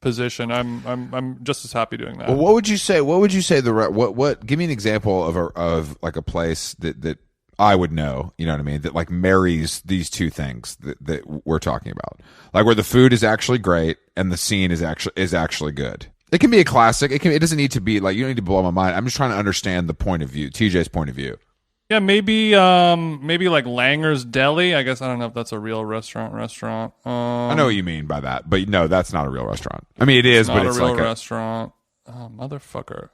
position, I'm just as happy doing that. Well, what would you say? What give me an example of like a place that I would know, you know what I mean, that like marries these two things that we're talking about, like where the food is actually great and the scene is actually good. It can be a classic. It doesn't need to be like, you don't need to blow my mind. I'm just trying to understand the point of view, TJ's point of view. Yeah, maybe like Langer's Deli. I guess I don't know if that's a real restaurant. I know what you mean by that, but no, that's not a real restaurant. I mean, it is, but it's not a real restaurant. Motherfucker.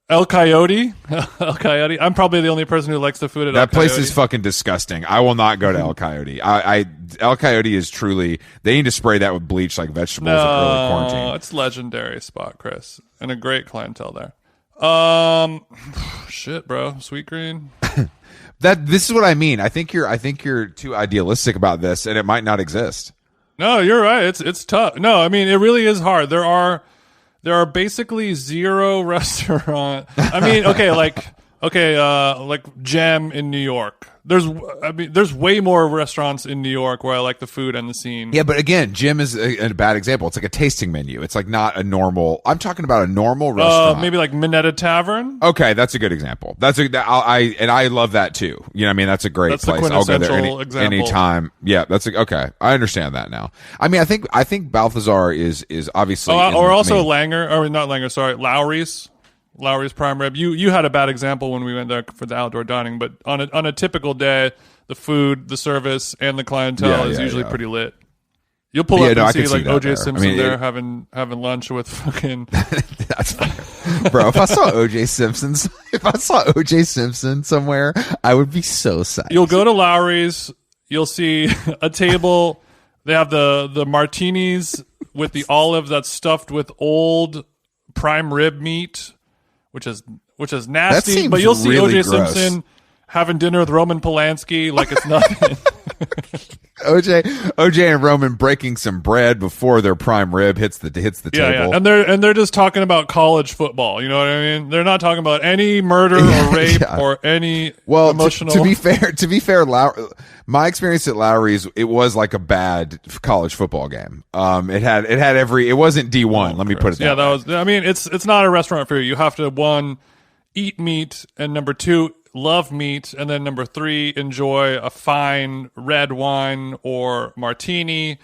El Coyote. El Coyote. I'm probably the only person who likes the food at El Coyote. That place is fucking disgusting. I will not go to El Coyote. El Coyote is truly. They need to spray that with bleach like vegetables in early quarantine. It's legendary spot, Chris, and a great clientele there. Shit, bro. Sweet Green. This is what I mean. I think you're too idealistic about this, and it might not exist. No, you're right. It's tough. No, I mean it really is hard. There are there are basically zero restaurant. I mean, like Gem in New York. There's way more restaurants in New York where I like the food and the scene. Yeah, but again, Jim is a bad example. It's like a tasting menu. It's like not a normal. I'm talking about a normal restaurant. Maybe like Minetta Tavern. Okay, that's a good example. I love that too. You know, what I mean, that's a great place. The I'll go there example. anytime. Yeah, okay. I understand that now. I mean, I think Balthazar is obviously. Or also Langer, or not Langer. Sorry, Lowry's prime rib. You had a bad example when we went there for the outdoor dining, but on a typical day, the food, the service, and the clientele is usually pretty lit. You'll pull up and see like OJ Simpson there having lunch with fucking. That's fine. Bro. If I saw OJ Simpson somewhere, I would be so sad. You'll go to Lowry's. You'll see a table. They have the martinis with the olive that's stuffed with old prime rib meat. Which is nasty, but you'll see really OJ Simpson having dinner with Roman Polanski like it's nothing. OJ and Roman breaking some bread before their prime rib hits the table. Yeah, and they're just talking about college football. You know what I mean? They're not talking about any murder or rape or any emotional. To be fair, my experience at Lowry's, it was like a bad college football game. It wasn't D1. Let me put it that way. Yeah, I mean, it's not a restaurant for you. You have to, 1, eat meat, and number 2, love meat, and then number 3, enjoy a fine red wine or martini.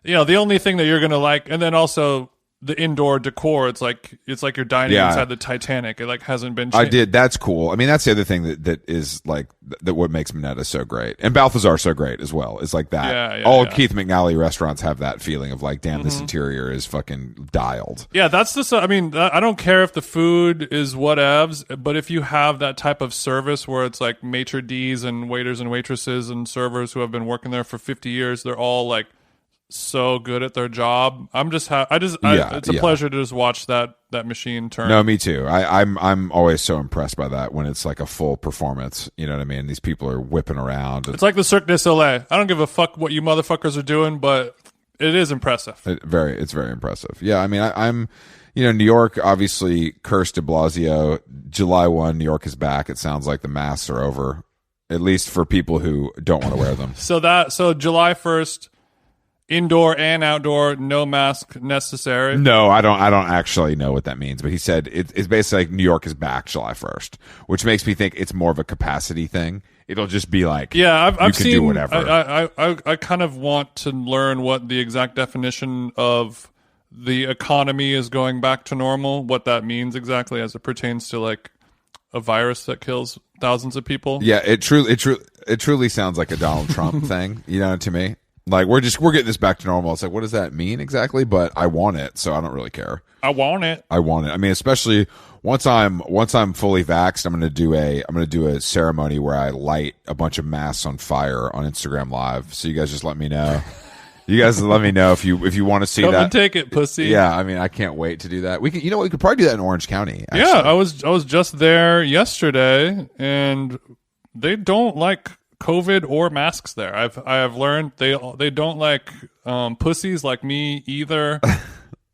You know, the only thing that you're gonna like, and then also the indoor decor. It's like you're dining inside the Titanic. It like hasn't been changed. That's cool. I mean, that's the other thing that is like that what makes Minetta so great, and Balthazar so great as well. Is like that. All Keith McNally restaurants have that feeling of like, damn, this interior is fucking dialed. Yeah, that's the. I mean, I don't care if the food is whatevs, but if you have that type of service where it's like maitre d's and waiters and waitresses and servers who have been working there for 50 years, they're all like so good at their job. It's a pleasure to just watch that machine turn. No, me too. I'm always so impressed by that when it's like a full performance. You know what I mean? These people are whipping around. It's like the Cirque du Soleil. I don't give a fuck what you motherfuckers are doing, but it is impressive. It's very impressive. Yeah, I mean, I'm, New York, obviously, cursed de Blasio. July 1, New York is back. It sounds like the masks are over, at least for people who don't want to wear them. So July 1st, indoor and outdoor, no mask necessary. No, I don't actually know what that means, but he said it's basically like New York is back July 1st, which makes me think it's more of a capacity thing. It'll just be like, I've seen, do whatever. I kind of want to learn what the exact definition of the economy is going back to normal, what that means exactly as it pertains to like a virus that kills thousands of people. Yeah, it truly sounds like a Donald Trump thing, to me. Like we're getting this back to normal. It's like, what does that mean exactly? But I want it, so I don't really care. I want it. I mean, especially once I'm fully vaxxed, I'm gonna do a ceremony where I light a bunch of masks on fire on Instagram Live. So you guys just let me know. You guys let me know if you want to see Come that. and take it, pussy. Yeah, I mean, I can't wait to do that. We could probably do that in Orange County. Actually. Yeah, I was just there yesterday, and they don't like COVID or masks there. I have learned they don't like pussies like me either.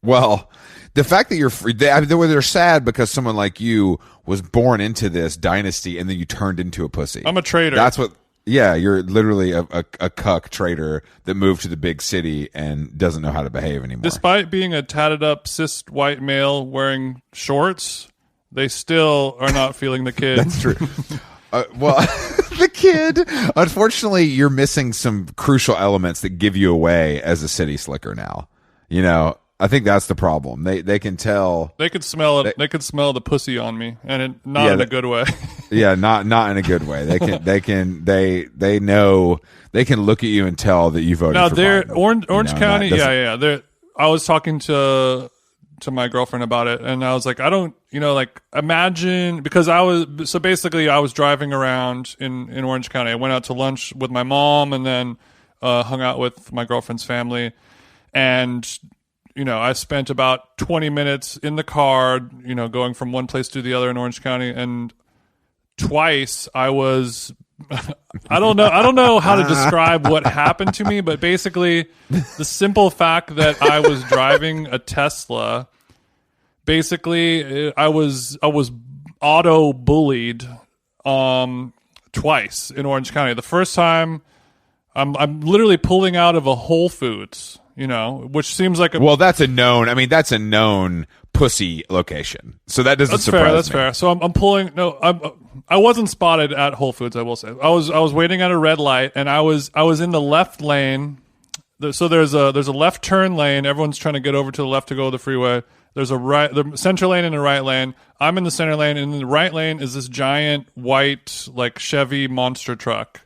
Well, the fact that you're free, they're sad because someone like you was born into this dynasty and then you turned into a pussy. I'm a traitor. That's what. Yeah, you're literally a cuck traitor that moved to the big city and doesn't know how to behave anymore. Despite being a tatted up cis white male wearing shorts, they still are not feeling the kid. That's true. Well, the kid, unfortunately, you're missing some crucial elements that give you away as a city slicker now. I think that's the problem. They can tell. They could smell it. They could smell the pussy on me, and not in a good way. Yeah, not in a good way. They know. They can look at you and tell that you voted for Biden. Orange County. Yeah. I was talking to my girlfriend about it, and I was like, I don't, imagine, because I was driving around in Orange County. I went out to lunch with my mom and then hung out with my girlfriend's family, and I spent about 20 minutes in the car, going from one place to the other in Orange County, and twice I was I don't know how to describe what happened to me, but basically the simple fact that I was driving a Tesla basically I was auto bullied twice in Orange County. The first time, I'm literally pulling out of a Whole Foods, which seems like well, that's a known. I mean, that's a known pussy location, so that doesn't surprise me. That's fair. So I'm pulling. No, I wasn't spotted at Whole Foods. I will say I was waiting at a red light, and I was in the left lane. So there's a left turn lane. Everyone's trying to get over to the left to go to the freeway. There's the center lane and a right lane. I'm in the center lane, and in the right lane is this giant white like Chevy monster truck,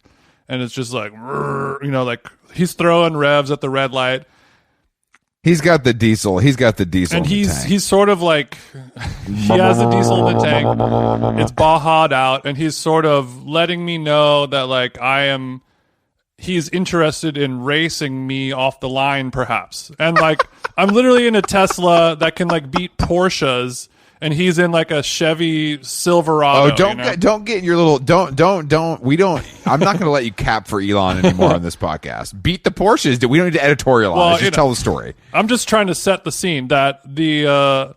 and it's just like, like he's throwing revs at the red light. He's got the diesel. He's got the diesel. And in the tank. he's sort of like he has the diesel in the tank. It's Baha'd out, and he's sort of letting me know that like he's interested in racing me off the line, perhaps. And like I'm literally in a Tesla that can like beat Porsches, and he's in like a Chevy Silverado. Oh, don't get in your little don't. We don't. I'm not going to let you cap for Elon anymore on this podcast. Beat the Porsches. We don't need to editorialize. Well, just tell the story. I'm just trying to set the scene that the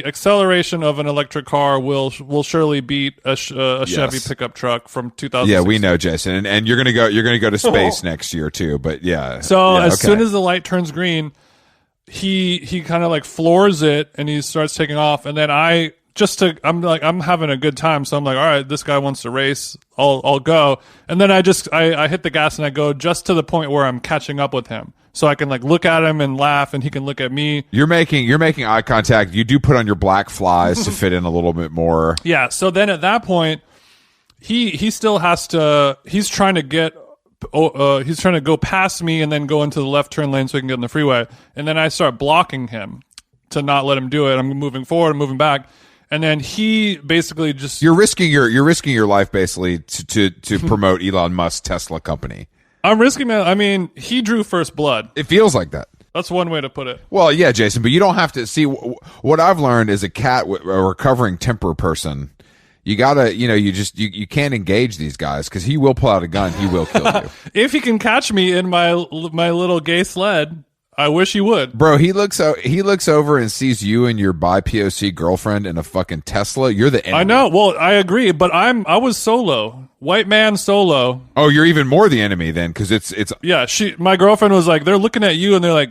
acceleration of an electric car will surely beat a Chevy pickup truck from 2000. Yeah, we know, Jason, and you're gonna go to space next year too. But yeah. So as soon as the light turns green, he kind of like floors it and he starts taking off, and then I'm having a good time, so I'm like, all right, this guy wants to race, I'll go, and then I hit the gas and I go just to the point where I'm catching up with him. So I can like look at him and laugh, and he can look at me. You're making eye contact. You do put on your black flies to fit in a little bit more. Yeah. So then at that point, he still has to. He's trying to go past me and then go into the left turn lane so he can get on the freeway. And then I start blocking him to not let him do it. I'm moving forward, I'm moving back. And then he basically just you're risking your life basically to promote Elon Musk's Tesla company. I'm risking it. I mean, he drew first blood. It feels like that. That's one way to put it. Well, yeah, Jason, but you don't have to see what I've learned is a recovering temper person. You gotta, you can't engage these guys because he will pull out a gun. He will kill you. If he can catch me in my little gay sled, I wish he would. Bro, he looks over and sees you and your bi-POC girlfriend in a fucking Tesla. You're the enemy. I know. Well, I agree, but I was solo. White man solo. Oh, you're even more the enemy then, because it's yeah. My girlfriend was like, they're looking at you and they're like,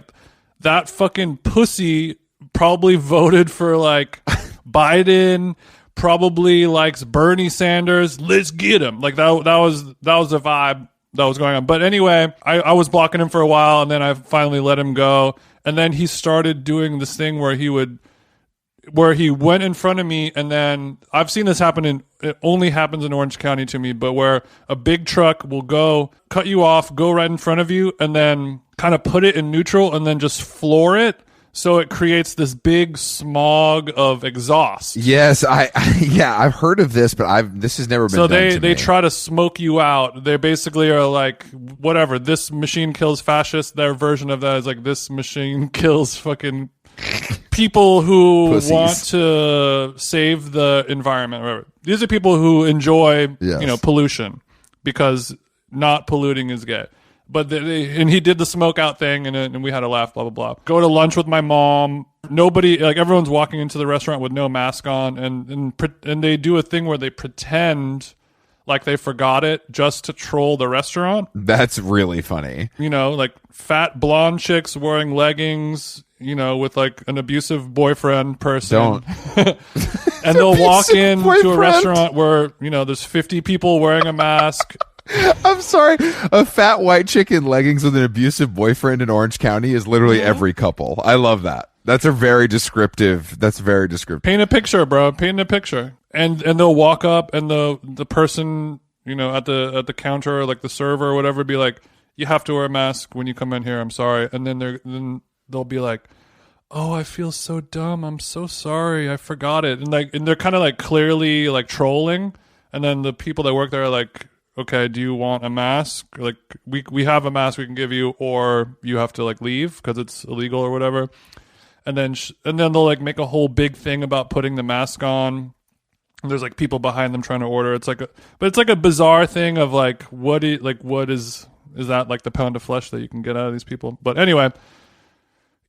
that fucking pussy probably voted for like Biden, probably likes Bernie Sanders. Let's get him. Like that was the vibe that was going on. But anyway, I was blocking him for a while, and then I finally let him go. And then he started doing this thing where he went in front of me, and then I've seen this happen it only happens in Orange County to me, but where a big truck will go cut you off, go right in front of you, and then kind of put it in neutral and then just floor it. So it creates this big smog of exhaust. Yes, I've heard of this, but this has never been done to me. So they try to smoke you out. They basically are like, whatever, this machine kills fascists. Their version of that is like, this machine kills fucking people who pussies. Want to save the environment. Whatever. These are people who enjoy, pollution, because not polluting is gay. But and he did the smoke out thing, and we had a laugh, blah, blah, blah. Go to lunch with my mom. Nobody, like everyone's walking into the restaurant with no mask on, and they do a thing where they pretend like they forgot it just to troll the restaurant. That's really funny. Like fat blonde chicks wearing leggings, with like an abusive boyfriend person. And they'll walk into a restaurant where, there's 50 people wearing a mask. I'm sorry. A fat white chick in leggings with an abusive boyfriend in Orange County is literally every couple. I love that. That's very descriptive. Paint a picture, bro. Paint a picture. And they'll walk up, and the person, at the counter, or like the server or whatever, be like, you have to wear a mask when you come in here. I'm sorry. And then they'll be like, oh, I feel so dumb. I'm so sorry. I forgot it. And they're kind of like clearly like trolling. And then the people that work there are like, okay, do you want a mask? Like we have a mask we can give you, or you have to like leave because it's illegal or whatever. And then they'll like make a whole big thing about putting the mask on. And there's like people behind them trying to order. It's like a bizarre thing of like what is that like the pound of flesh that you can get out of these people? But anyway,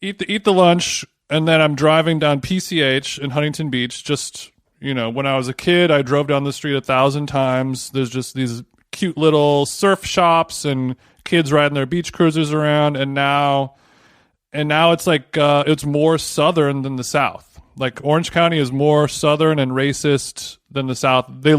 eat the lunch. And then I'm driving down PCH in Huntington Beach. Just, when I was a kid, I drove down the street 1,000 times. There's just these cute little surf shops and kids riding their beach cruisers around. And now it's like it's more southern than the South. Like Orange County is more southern and racist than the South. They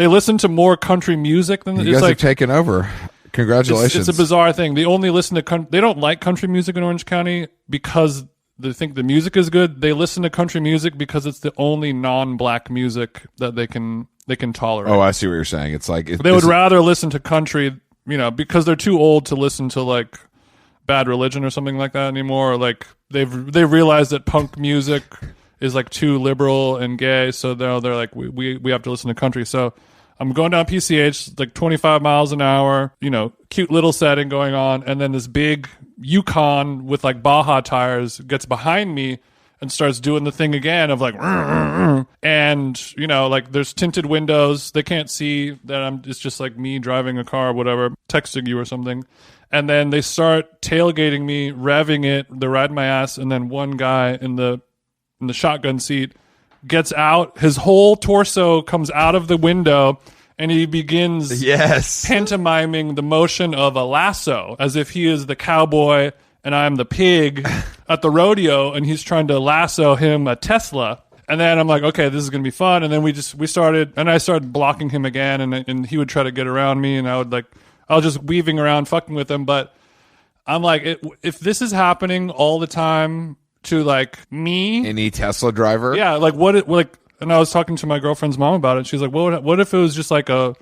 listen to more country music than you guys have taken over. Congratulations! It's a bizarre thing. They only listen to they don't like country music in Orange County because they think the music is good. They listen to country music because it's the only non-black music that they can tolerate. Oh, I see what you're saying. It's like they would rather listen to country, because they're too old to listen to like Bad Religion or something like that anymore. Or like they realized that punk music is like too liberal and gay, so they're like we have to listen to country. So I'm going down PCH like 25 miles an hour, cute little setting going on, and then this big Yukon with like Baja tires gets behind me and starts doing the thing again of like, and like there's tinted windows. They can't see that it's just like me driving a car or whatever, texting you or something. And then they start tailgating me, revving it. They're riding my ass, and then one guy in the shotgun seat gets out. His whole torso comes out of the window, and he begins pantomiming the motion of a lasso, as if he is the cowboy and I'm the pig at the rodeo, and he's trying to lasso him a Tesla. And then I'm like, okay, this is going to be fun. And then I started blocking him again, and he would try to get around me, and I was just weaving around, fucking with him. But I'm like, if this is happening all the time to like me, any Tesla driver, and I was talking to my girlfriend's mom about it. She's like, what if it was just like an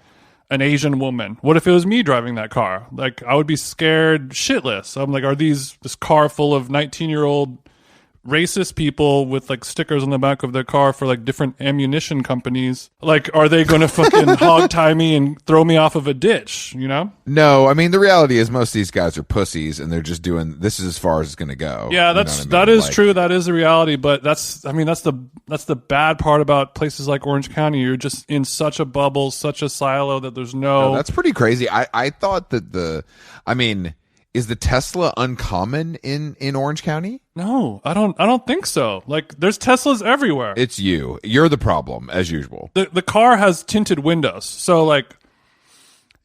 Asian woman? What if it was me driving that car? Like, I would be scared shitless. I'm like, are this car full of 19-year-old racist people with like stickers on the back of their car for like different ammunition companies? Like, are they going to fucking hog tie me and throw me off of a ditch, No, I mean, the reality is most of these guys are pussies, and they're just doing, this is as far as it's going to go. Yeah, that is true. That is the reality. But that's the bad part about places like Orange County. You're just in such a bubble, such a silo that there's no that's pretty crazy. I thought that is the Tesla uncommon in Orange County? No, I don't think so. Like, there's Teslas everywhere. It's you. You're the problem, as usual. The car has tinted windows, so like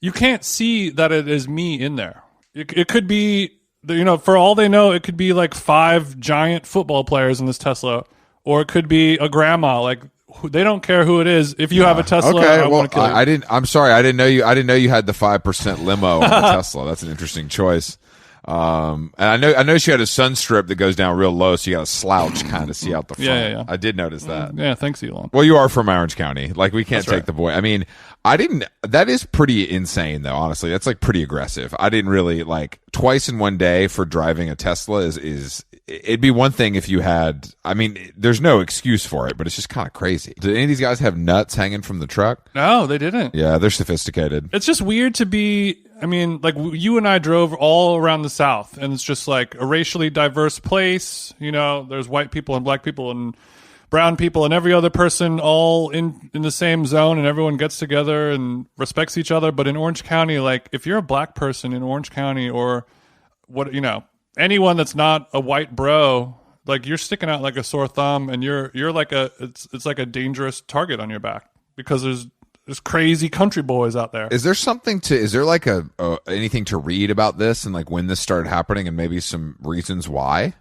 you can't see that it is me in there. It could be, for all they know, it could be like 5 giant football players in this Tesla, or it could be a grandma. Like, they don't care who it is. If you have a Tesla, okay, I want to kill you. I'm sorry. I didn't know you had the 5% limo on the Tesla. That's an interesting choice. And I know she had a sun strip that goes down real low, so you got to slouch kind of see out the front. Yeah. I did notice that. Yeah, thanks, Elon. Well, you are from Orange County. Like, we can't That's take right. the boy. I mean, I didn't. That is pretty insane, though. Honestly, that's like pretty aggressive. I didn't really like twice in one day for driving a Tesla. Is it'd be one thing if you had. I mean, there's no excuse for it, but it's just kind of crazy. Did any of these guys have nuts hanging from the truck? No, they didn't. Yeah, they're sophisticated. It's just weird to be. I mean, like, you and I drove all around the South, and it's just like a racially diverse place. There's white people and black people and brown people and every other person all in the same zone, and everyone gets together and respects each other. But in Orange County, like, if you're a black person in Orange County, or anyone that's not a white bro, like, you're sticking out like a sore thumb, and you're like it's like a dangerous target on your back, because there's crazy country boys out there. Is there like anything to read about this, and like when this started happening, and maybe some reasons why?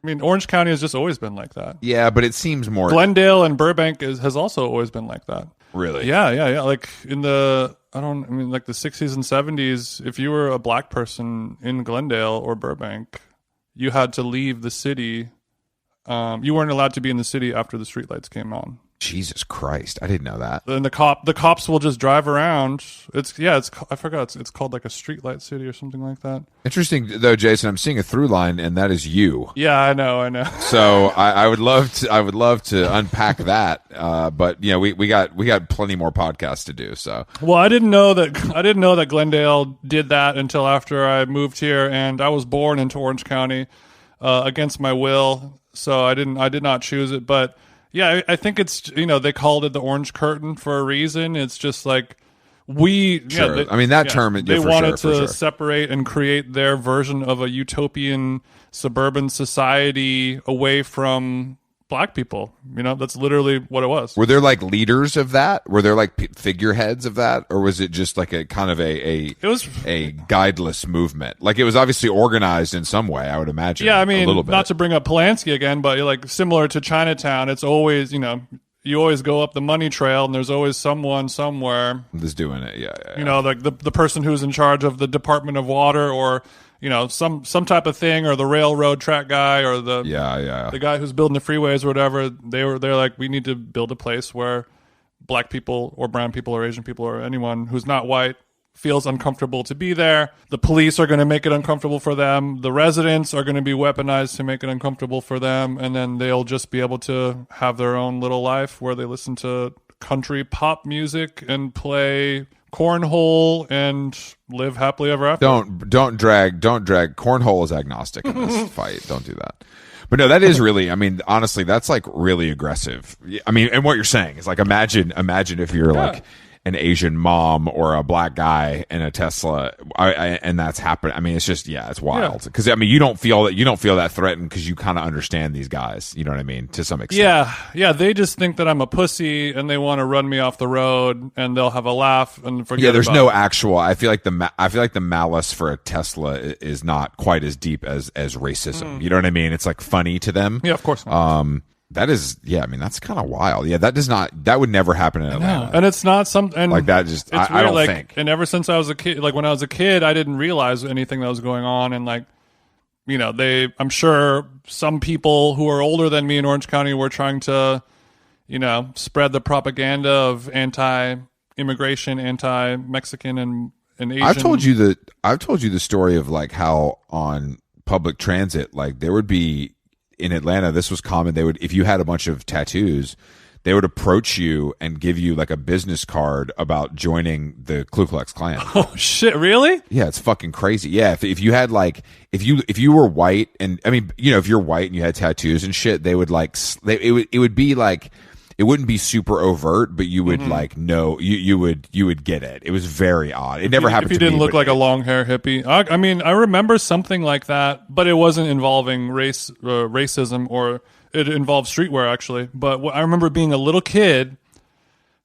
I mean, Orange County has just always been like that. Yeah, but it seems more. Glendale and Burbank has also always been like that. Really? Yeah. Like in the 60s and 70s, if you were a black person in Glendale or Burbank, you had to leave the city. You weren't allowed to be in the city after the streetlights came on. Jesus Christ, I didn't know that. And the cops will just drive around. I forgot. It's called like a streetlight city or something like that. Interesting though, Jason. I'm seeing a through line, and that is you. Yeah, I know. So I would love to unpack that. But we got plenty more podcasts to do. So well, I didn't know that Glendale did that until after I moved here, and I was born into Orange County against my will. So I did not choose it, but. Yeah, I think it's, they called it the Orange Curtain for a reason. It's just like Sure. They, I mean, that term, they for wanted sure, to separate and create their version of a utopian suburban society away from black people. That's literally what it was. Were there like leaders of that? Were there like figureheads of that, or was it just like a kind of it was a guideless movement? Like, it was obviously organized in some way, I would imagine. Yeah, I mean, a little bit. Not to bring up Polanski again, but like similar to Chinatown, it's always you always go up the money trail, and there's always someone somewhere that's doing it. Yeah. Like the person who's in charge of the Department of Water, or some type of thing, or the railroad track guy, or the guy who's building the freeways or whatever. They're like, we need to build a place where black people or brown people or Asian people or anyone who's not white feels uncomfortable to be there. The police are going to make it uncomfortable for them. The residents are going to be weaponized to make it uncomfortable for them, and then they'll just be able to have their own little life where they listen to country pop music and play cornhole and live happily ever after. Don't drag cornhole is agnostic in this fight. Don't do that. But no, that is really, I mean, honestly, that's like really aggressive. I mean, and what you're saying is like, imagine if you're like an Asian mom or a black guy in a Tesla, and that's happened. I mean, it's just, it's wild. Because I mean, you don't feel that threatened because you kind of understand these guys. You know what I mean? To some extent. Yeah. They just think that I'm a pussy, and they want to run me off the road, and they'll have a laugh and forget. Yeah, there's about no it. actual. I feel like the malice for a Tesla is not quite as deep as racism. You know what I mean? It's like funny to them. Yeah, of course. That is, I mean, that's kind of wild. Yeah, that would never happen in Atlanta. And it's not something like that. Just, I don't think. And ever since I was a kid, like when I was a kid, I didn't realize anything that was going on. And like, I'm sure some people who are older than me in Orange County were trying to, spread the propaganda of anti-immigration, anti-Mexican and Asian. I've told you the story of like how on public transit, like there would be, in Atlanta, this was common. They would, if you had a bunch of tattoos, they would approach you and give you like a business card about joining the Ku Klux Klan. Oh shit! Really? Yeah, it's fucking crazy. Yeah, if you had like if you were white, and I mean, if you're white and you had tattoos and shit, they would like it would be like, it wouldn't be super overt, but you would like know you would get it. It was very odd. It never happened. If you didn't look like a long hair hippie, I mean, I remember something like that, but it wasn't involving racism, or it involved streetwear actually. But I remember being a little kid.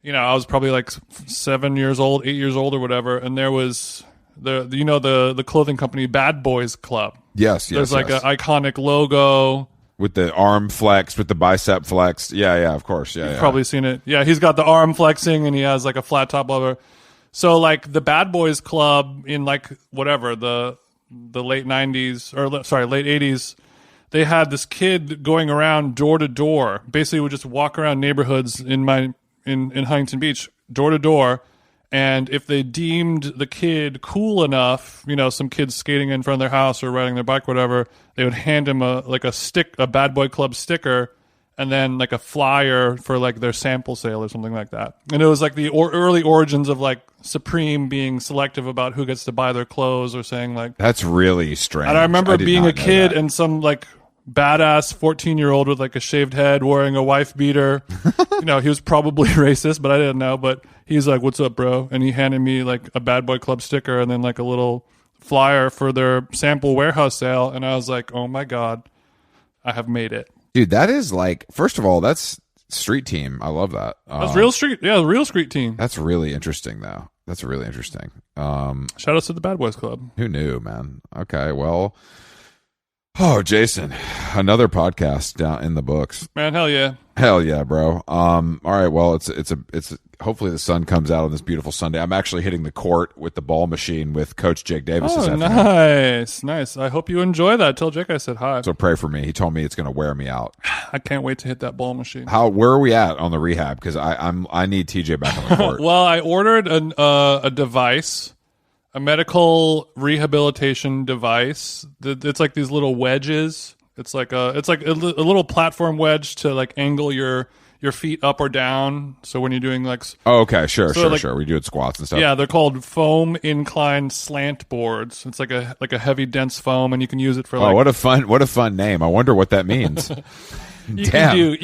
I was probably like 7 years old, 8 years old, or whatever, and there was the clothing company Bad Boys Club. Yes. There's like an iconic logo. With the arm flex, with the bicep flex. Yeah, of course. Yeah, You've probably seen it. Yeah, he's got the arm flexing, and he has like a flat top lover. So like the Bad Boys Club in like whatever, the late 90s, or sorry, late 80s, they had this kid going around door to door. Basically would just walk around neighborhoods in Huntington Beach, door to door. And if they deemed the kid cool enough, some kids skating in front of their house or riding their bike, whatever, they would hand him a Bad Boy Club sticker, and then like a flyer for like their sample sale or something like that. And it was like the early origins of like Supreme being selective about who gets to buy their clothes, or saying like, that's really strange. And I remember being a kid and some like badass 14-year-old with like a shaved head wearing a wife beater. He was probably racist, but I didn't know. But he's like, "What's up, bro?" And he handed me like a Bad Boy Club sticker and then like a little flyer for their sample warehouse sale. And I was like, "Oh my God, I have made it." Dude, that is like, first of all, that's street team. I love that. That's real street. Yeah, real street team. That's really interesting, though. That's really interesting. Shout out to the Bad Boys Club. Who knew, man? Okay, well. Oh, Jason, another podcast down in the books. Man, hell yeah, bro. All right, well, it's hopefully the sun comes out on this beautiful Sunday. I'm actually hitting the court with the ball machine with Coach Jake Davis this afternoon. Nice. I hope you enjoy that. Tell Jake I said hi. So pray for me. He told me it's going to wear me out. I can't wait to hit that ball machine. Where are we at on the rehab? Because I need TJ back on the court. Well, I ordered a device. A medical rehabilitation device. It's like these little wedges. It's like a little platform wedge to like angle your feet up or down. So when you're doing like, oh, okay, sure. We do it squats and stuff. Yeah, they're called foam incline slant boards. It's like a heavy dense foam, and you can use it for like. Oh, what a fun name! I wonder what that means. You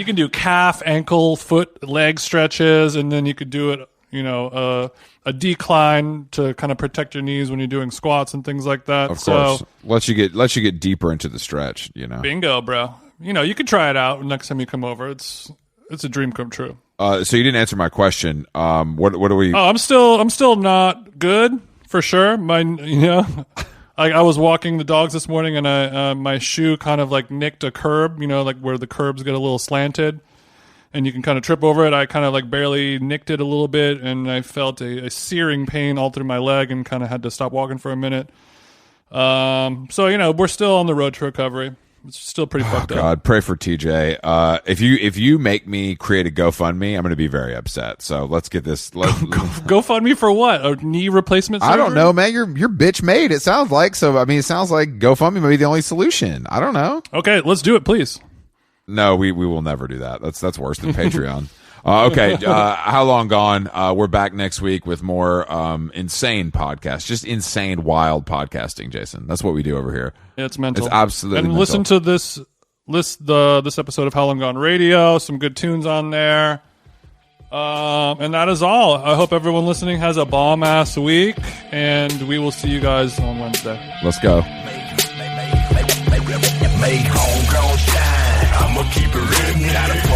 can do calf, ankle, foot, leg stretches, and then you could do it. a decline to kind of protect your knees when you're doing squats and things like that. Of course, lets you get deeper into the stretch. Bingo, bro. You could try it out next time you come over. It's a dream come true. So you didn't answer my question. What do we? Oh, I'm still not good for sure. I was walking the dogs this morning, and my shoe kind of like nicked a curb. Like where the curbs get a little slanted, and you can kind of trip over it. I kind of like barely nicked it a little bit, and I felt a searing pain all through my leg, and kind of had to stop walking for a minute. So we're still on the road to recovery. It's still pretty fucked up. God, pray for TJ. If you make me create a GoFundMe, I'm going to be very upset. So let's get this. GoFundMe for what? A knee replacement surgery? I don't know, man. You're bitch made. It sounds like. So I mean, it sounds like GoFundMe may be the only solution. I don't know. Okay, let's do it, please. No, we will never do that. That's worse than Patreon. Okay, How Long Gone? We're back next week with more insane podcasts, just insane, wild podcasting. Jason, that's what we do over here. Yeah, it's mental. It's absolutely and mental. Listen to this episode of How Long Gone Radio. Some good tunes on there. And that is all. I hope everyone listening has a bomb ass week, and we will see you guys on Wednesday. Let's go. Make homegrown shine. I'ma keep it real.